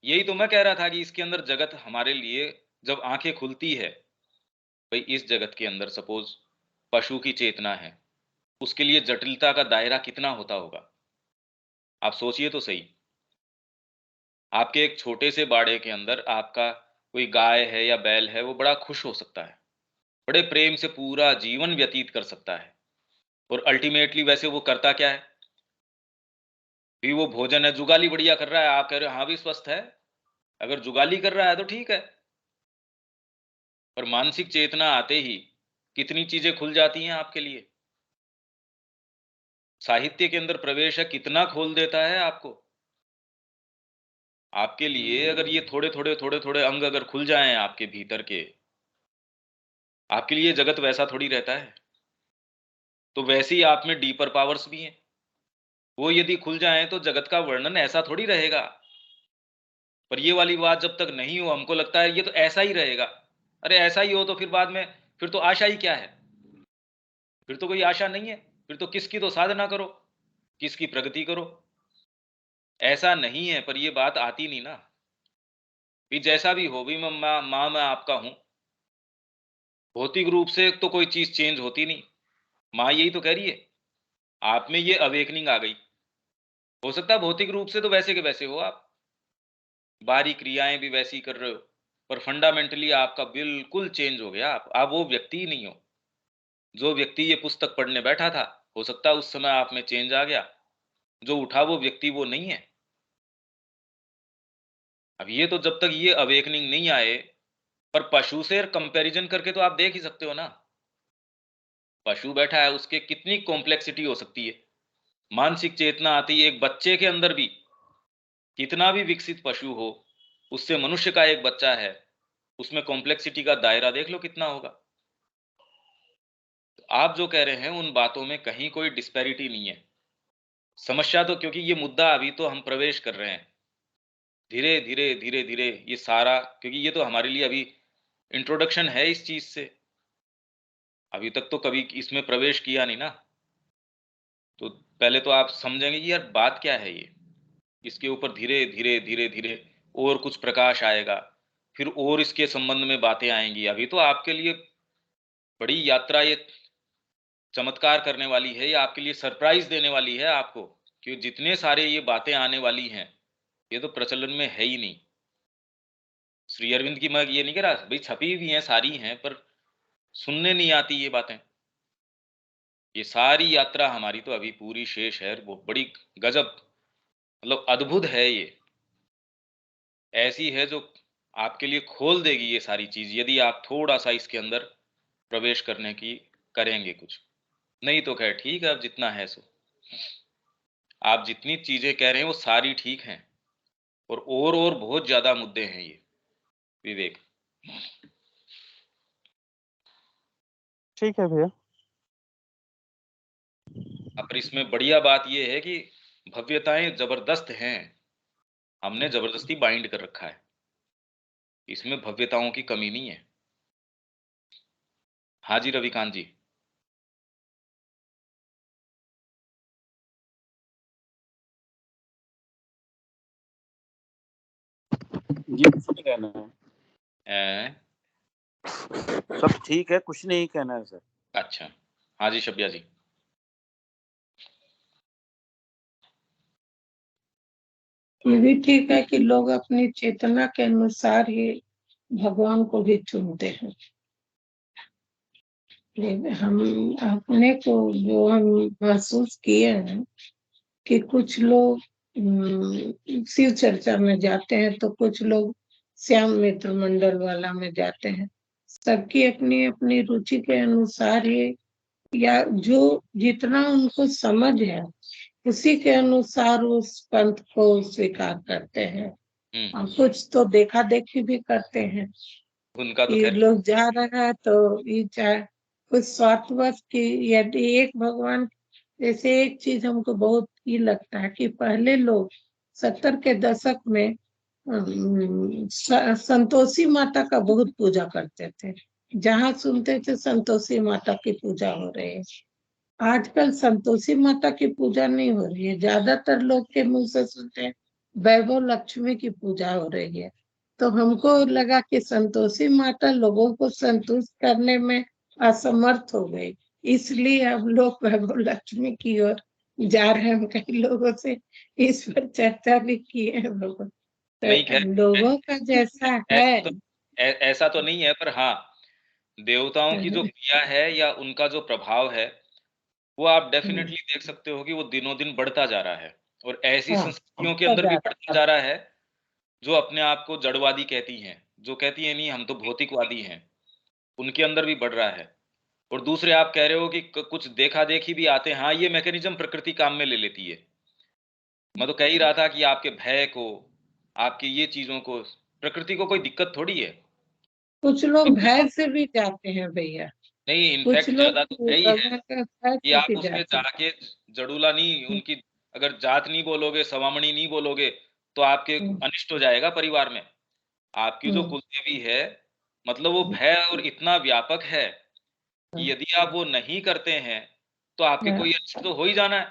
Speaker 1: यही तो मैं कह रहा था कि इसके अंदर जगत हमारे लिए जब आंखें खुलती है, भाई इस जगत के अंदर सपोज पशु की चेतना है, उसके लिए जटिलता का दायरा कितना होता होगा। आप सोचिए तो सही। आपके एक छोटे से बाड़े के अंदर आपका कोई गाय है या बैल है, वो बड़ा खुश हो सकता है, बड़े प्रेम से पूरा जीवन व्यतीत कर सकता है। और अल्टीमेटली वैसे वो करता क्या है? भी वो भोजन है, जुगाली बढ़िया कर रहा है, आप कह रहे हो हाँ भी स्वस्थ है। अगर जुगाली कर रहा है तो ठीक है, पर मानसिक चेतना आते ही कितनी चीजें खुल जाती हैं आपके लिए। साहित्य के अंदर प्रवेश है, कितना खोल देता है आपको। आपके लिए अगर ये थोड़े थोड़े अंग अगर खुल जाएं आपके भीतर के, आपके लिए जगत वैसा थोड़ी रहता है। तो वैसे ही आप में डीपर पावर्स भी हैं, वो यदि खुल जाएं तो जगत का वर्णन ऐसा थोड़ी रहेगा। पर ये वाली बात जब तक नहीं हो, हमको लगता है ये तो ऐसा ही रहेगा। अरे ऐसा ही हो तो फिर बाद में फिर तो आशा ही क्या है? फिर तो कोई आशा नहीं है। फिर तो किसकी तो साधना करो, किसकी प्रगति करो। ऐसा नहीं है, पर ये बात आती नहीं ना। भी जैसा भी हो, भी माँ मैं आपका हूँ। भौतिक रूप से तो कोई चीज़ चेंज होती नहीं। माँ यही तो कह रही है, आप में ये अवेकनिंग आ गई। हो सकता है भौतिक रूप से तो वैसे के वैसे हो आप, बाहरी क्रियाएँ भी वैसी कर रहे हो, पर फंडामेंटली आपका बिल्कुल चेंज हो गया आप वो व्यक्ति ही नहीं हो। जो व्यक्ति ये पुस्तक पढ़ने बैठा था, हो सकता है उस समय आप में चेंज आ गया। जो उठा वो व्यक्ति वो नहीं है। अब ये तो जब तक ये अवेकनिंग नहीं आए, पर पशु से कंपैरिजन करके तो आप देख ही सकते हो ना। पशु बैठा है, उसके कितनी कॉम्प्लेक्सिटी हो सकती है। मानसिक चेतना आती है एक बच्चे के अंदर भी। कितना भी विकसित पशु हो, उससे मनुष्य का एक बच्चा है, उसमें कॉम्प्लेक्सिटी का दायरा देख लो कितना होगा। तो आप जो कह रहे हैं उन बातों में कहीं कोई डिस्पैरिटी नहीं है। समस्या तो क्योंकि ये मुद्दा अभी तो हम प्रवेश कर रहे हैं। धीरे, धीरे, धीरे, धीरे ये सारा, क्योंकि ये तो हमारे लिए अभी इंट्रोडक्शन है इस चीज़ से। अभी तक तो कभी इसमें प्रवेश किया नहीं ना। तो पहले तो आप समझेंगे कि यार बात क्या है ये? इसके ऊपर धीरे, धीरे, धीरे, धीरे और कुछ प्रकाश आएगा, फिर और इसके संबंध में बातें आएँगी। अभी तो आपके लिए बड़ी यात्रा ये चमत्कार करने वाली है, या आपके लिए सरप्राइज़ देने वाली है आपको, कि जितने सारे ये बातें आने वाली हैं, ये तो प्रचलन में है ही नहीं। श्री अरविंद की मैं ये नहीं कह रहा, भई छपी भी हैं, सारी हैं, पर सुनने नहीं आती ये बातें। ये सारी यात्रा हमारी तो अभी पूरी शेष है, वो बड़ी गज़ब, मतलब अद्भुत है ये। ऐसी है जो आपके लिए खोल देगी ये सारी चीज़, यदि आप थोड़ा-सा इसके अंदर प्रवेश करने की करेंगे कुछ। नहीं तो ख़ैर ठीक है, अब जितना है सो। आप जितनी चीज़ें कह रहे हैं वो सारी ठीक हैं, और बहुत ज़्यादा मुद्दे हैं ये, विवेक।
Speaker 2: ठीक है भैया।
Speaker 1: पर इसमें बढ़िया बात ये है कि भव्यताएँ ज़बरदस्त हैं, हमने ज़बरदस्ती बाइंड कर रखा है। इसमें भव्यताओं की कमी नहीं है। हाँ जी, रविकांत जी।
Speaker 3: जी, कुछ नहीं कहना है। सब ठीक है, कुछ नहीं कहना है सर।
Speaker 1: अच्छा। हाँ जी, शब्या जी।
Speaker 4: ये भी ठीक है कि लोग अपनी चेतना के अनुसार ही भगवान को भी चुनते हैं। हम अपने को जो हम महसूस किए हैं कि कुछ लोग शिव चर्चा में जाते हैं, तो कुछ लोग श्याम मित्र मंडल वाला में जाते हैं। सबकी अपनी अपनी रुचि के अनुसार ही, या जो जितना उनको समझ है उसी के अनुसार उस पंथ को स्वीकार करते हैं। और कुछ तो देखा देखी भी करते हैं
Speaker 1: उनका तो
Speaker 4: कि
Speaker 1: खैर
Speaker 4: लोग जा रहा है तो ये चाहे कुछ स्वार्थवश की, यदि एक भगवान, जैसे एक चीज हमको बहुत ही लगता है कि पहले लोग 70 के दशक में संतोषी माता का बहुत पूजा करते थे। जहाँ सुनते थे संतोषी माता की पूजा हो रही है। आजकल संतोषी माता की पूजा नहीं हो रही है, ज्यादातर लोग के मुंह से सुनते हैं वैभव लक्ष्मी की पूजा हो रही है। तो हमको लगा कि संतोषी माता लोगों को संतुष्ट करने में असमर्थ हो गई, इसलिए अब लोग वैभव लक्ष्मी की ओर जा रहे हैं। कई लोगों से इस पर चर्चा भी की है लोगों।
Speaker 1: नहीं,
Speaker 4: तो
Speaker 1: खैर
Speaker 4: लोगों का जैसा है
Speaker 1: ऐसा तो ऐसा तो नहीं है, पर हाँ, देवताओं की जो क्रिया है या उनका जो प्रभाव है, वो आप डेफिनेटली देख सकते हो कि वो दिनों-दिन बढ़ता जा रहा है, और ऐसी संस्कृतियों के अंदर भी बढ़ता जा रहा है, जो अपने आप को जड़वादी कहती हैं, जो कहती हैं नहीं हम तो भौतिकवादी हैं, उनके अंदर भी बढ़ रहा है। और दूसरे आप कह रहे हो कि कुछ देखा-देखी भी आते हैं, हाँ, ये मैकेनिज्म प्रकृति काम में ले लेती है। मैं तो कह ही रहा था कि आपके भय को, आपकी ये चीज़ों को, प्रकृति को कोई दिक्कत थोड़ी है।
Speaker 4: कुछ लोग भय से भी जाते हैं भैया,
Speaker 1: नहीं,
Speaker 4: कुछ
Speaker 1: इनफैक्ट
Speaker 4: लोग
Speaker 1: ज़्यादा तो है ही है
Speaker 4: भगवान का भय
Speaker 1: कि
Speaker 4: से
Speaker 1: आप
Speaker 4: भी
Speaker 1: उसके
Speaker 4: जाते
Speaker 1: जाके जड़ूला नहीं, उनकी अगर जात नहीं बोलोगे, सवामणी नहीं बोलोगे, तो आपके
Speaker 4: हैं।
Speaker 1: अनिष्ट हो जाएगा परिवार में। आपकी जो कुलदेवी है, मतलब वो भय और इतना व्यापक है कि यदि आप वो नहीं करते हैं, तो आपके कोई अनिष्ट तो हो ही जाना है।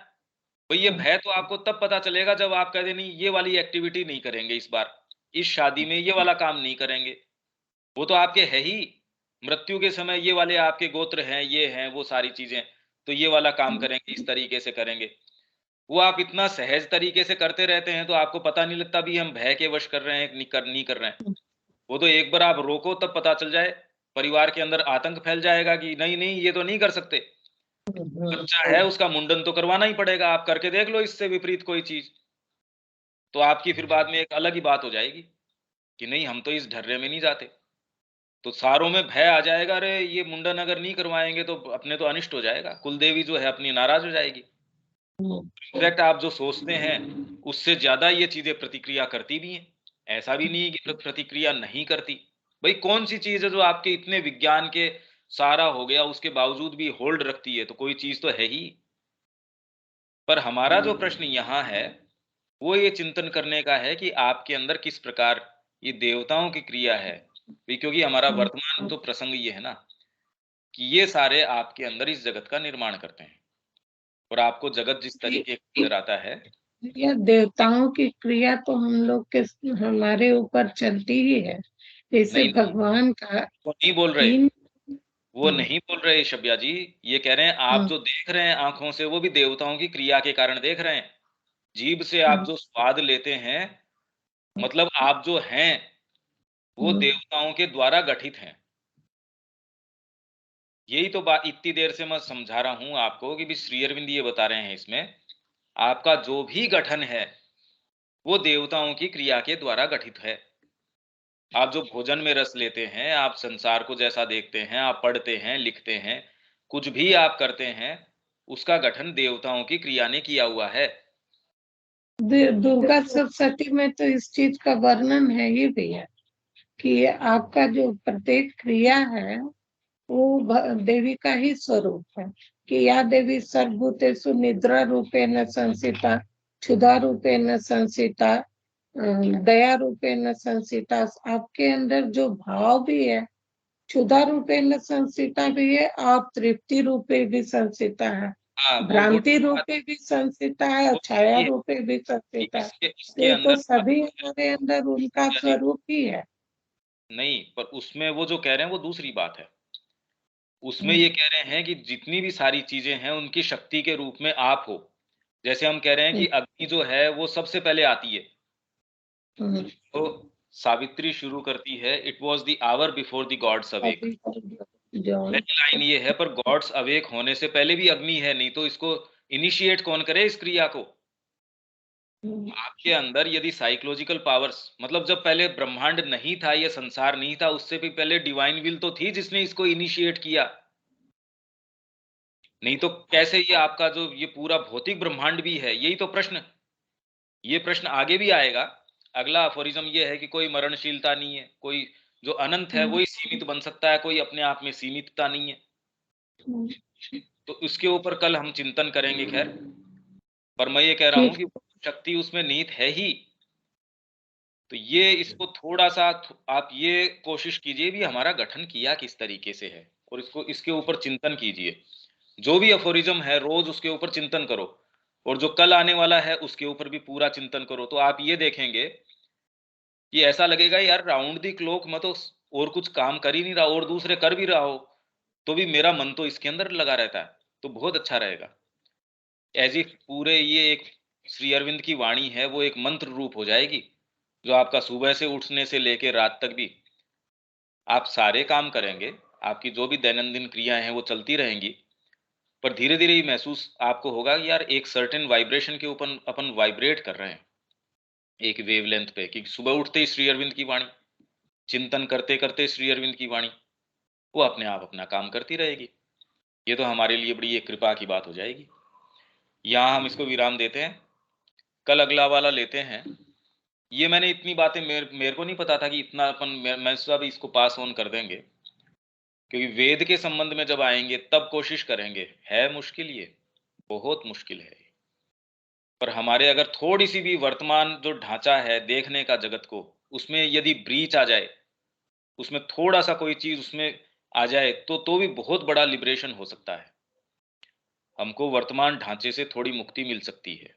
Speaker 1: भाई ये भय तो आपको तब पता चलेगा जब आप कह दे नहीं ये वाली एक्टिविटी नहीं करेंगे इस बार, इस शादी में ये वाला काम नहीं करेंगे। वो तो आपके है ही, मृत्यु के समय ये वाले आपके गोत्र हैं, ये हैं, वो सारी चीजें, तो ये वाला काम करेंगे, इस तरीके से करेंगे। वो आप इतना सहज तरीके से करते रहते हैं तो आपको पता नहीं लगता भी हम भय के वश कर रहे हैं, नहीं कर रहे हैं। वो तो एक बार आप रोको तब पता चल जाए, परिवार के अंदर आतंक फैल जाएगा कि नहीं, नहीं ये तो नहीं कर सकते। बच्चा है उसका मुंडन तो करवाना ही पड़ेगा, आप करके देख लो इससे विपरीत कोई चीज। तो आपकी फिर बाद में एक अलग ही बात हो जाएगी कि नहीं हम तो इस ढर्रे में नहीं जाते। तो सारों में भय आ जाएगा, अरे ये मुंडन अगर नहीं करवाएंगे तो अपने तो अनिष्ट हो जाएगा, कुलदेवी जो है अपनी नाराज हो जाएगी। इनफैक्ट आप जो सोचते हैं उससे ज्यादा ये चीजें प्रतिक्रिया करती भी हैं। ऐसा भी नहीं है कि प्रतिक्रिया नहीं करती। भाई कौन सी चीज है जो आपके इतने विज्ञान के सारा हो गया उसके बावजूद भी होल्ड रखती है, तो कोई चीज तो है ही। पर हमारा जो प्रश्न यहाँ है वो ये चिंतन करने का है कि आपके अंदर किस प्रकार ये देवताओं की क्रिया है। क्योंकि हमारा वर्तमान तो प्रसंग ये है ना कि ये सारे आपके अंदर इस जगत का निर्माण करते हैं और आपको जगत जिस तरीके का नजर आता है।
Speaker 4: यह देवताओं की क्रिया तो हम लोग के हमारे ऊपर चलती ही है। जैसे
Speaker 1: नहीं,
Speaker 4: भगवान का
Speaker 1: वो नहीं बोल रहे,
Speaker 4: तीन
Speaker 1: वो नहीं बोल रहे शब्या जी। ये कह रहे हैं आप जो देख रहे हैं आंखों से वो भी देवताओं की क्रिया के कारण देख रहे हैं। जीभ से आप जो स्वाद लेते हैं, मतलब आप जो हैं वो देवताओं के द्वारा गठित हैं। यही तो बात इतनी देर से मैं समझा रहा हूं आपको कि भी श्री अरविंद ये बता रहे हैं इसमें आपका जो भी गठन है वो देवताओं की क्रिया के द्वारा गठित है। आप जो भोजन में रस लेते हैं, आप संसार को जैसा देखते हैं, आप पढ़ते हैं, लिखते हैं, कुछ भी आप करते हैं, उसका गठन देवताओं की क्रिया ने किया हुआ है।
Speaker 4: दुर्गा सप्तशती में तो इस चीज का वर्णन है ही भैया कि आपका जो प्रत्येक क्रिया है वो देवी का ही स्वरूप है कि या देवी सर्वभूतेषु निद्रा रूपेण संसिता, क्षुधा रूपेण संसिता, दया रूपेण संसिता। आपके अंदर जो भाव भी है क्षुधा रूपेण संसिता भी है और तृप्ति रूपे भी संसिता है,
Speaker 1: हाँ, वो
Speaker 4: भ्रांति रूपे भी संसिता है और छाया
Speaker 1: ये
Speaker 4: रूपे भी संसिता है।
Speaker 1: इसके
Speaker 4: ये तो
Speaker 1: अंदर
Speaker 4: सभी हमारे अंदर उनका स्वरूप ही है।
Speaker 1: नहीं, पर उसमें वो जो कह रहे हैं वो दूसरी बात है। उसमें ये कह रहे हैं कि जितनी भी सारी चीजें हैं उनकी शक्ति के रूप में आप हो। जैसे हम कह रहे हैं कि अग्नि जो है वो सबसे पहले आती है, तो सावित्री शुरू करती है, it was the hour before the gods awake. पहली लाइन ये है, पर गॉड्स अवेक होने से पहले भी अग्नि है, नहीं तो इसको इनिशिएट कौन करे इस क्रिया को। आपके अंदर यदि साइकोलॉजिकल पावर्स, मतलब जब पहले ब्रह्मांड नहीं था, ये संसार नहीं था, उससे भी पहले डिवाइन विल तो थी जिसने इसको इनिशिएट किया। नहीं तो कैसे ये आपका जो ये पूरा भौतिक ब्रह्मांड भी है, यही तो प्रश्न, ये प्रश्न आगे भी आएगा। अगला अफोरिज्म ये है कि कोई मरणशीलता नहीं है, कोई जो अनंत है वही सीमित बन सकता है, कोई अपने आप में सीमितता नहीं है। तो उसके ऊपर कल हम चिंतन करेंगे खैर। पर मैं ये कह रहा हूं कि शक्ति उसमें निहित है ही। तो ये इसको थोड़ा सा आप ये कोशिश कीजिए भी हमारा गठन किया किस तरीके से है, और इसको इसके ऊपर चिंतन कीजिए। जो भी अफोरिज्म है रोज उसके ऊपर चिंतन करो, और जो कल आने वाला है उसके ऊपर भी पूरा चिंतन करो। तो आप ये देखेंगे कि ऐसा लगेगा यार राउंड दी क्लॉक मैं तो और कुछ काम कर ही नहीं रहा, और दूसरे कर भी रहा हो तो भी मेरा मन तो इसके अंदर लगा रहता है। तो बहुत अच्छा रहेगा। एज इफ पूरे ये एक श्री अरविंद की वाणी है वो एक मंत्र रूप हो जाएगी, जो आपका सुबह से उठने से लेके रात तक भी आप सारे काम करेंगे, आपकी जो भी दैनंदिन क्रियाएं हैं वो चलती रहेंगी। पर धीरे धीरे ये महसूस आपको होगा कि यार एक सर्टेन वाइब्रेशन के ऊपर अपन वाइब्रेट कर रहे हैं, एक वेवलेंथ पे, कि सुबह उठते ही श्री अरविंद की वाणी, चिंतन करते करते श्री अरविंद की वाणी, वो अपने आप अपना काम करती रहेगी। ये तो हमारे लिए बड़ी एक कृपा की बात हो जाएगी। यहाँ हम इसको विराम देते हैं, कल अगला वाला लेते हैं। ये मैंने इतनी बातें मेरे को नहीं पता था कि इतना अपन मैं सब इसको पास ऑन कर देंगे, क्योंकि वेद के संबंध में जब आएंगे तब कोशिश करेंगे। है मुश्किल, ये बहुत मुश्किल है। पर हमारे अगर थोड़ी सी भी वर्तमान जो ढांचा है देखने का जगत को, उसमें यदि ब्रीच आ जाए, उसमें थोड़ा सा कोई चीज उसमें आ जाए तो भी बहुत बड़ा लिबरेशन हो सकता है। हमको वर्तमान ढांचे से थोड़ी मुक्ति मिल सकती है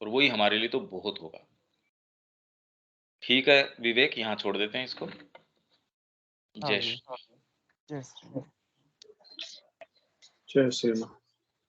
Speaker 1: और वही हमारे लिए तो बहुत होगा। ठीक है विवेक, यहाँ छोड़ देते हैं इसको।
Speaker 2: हाँ
Speaker 1: जय
Speaker 2: जी,
Speaker 1: श्री
Speaker 2: जय श्री राम।
Speaker 5: जय श्री राम।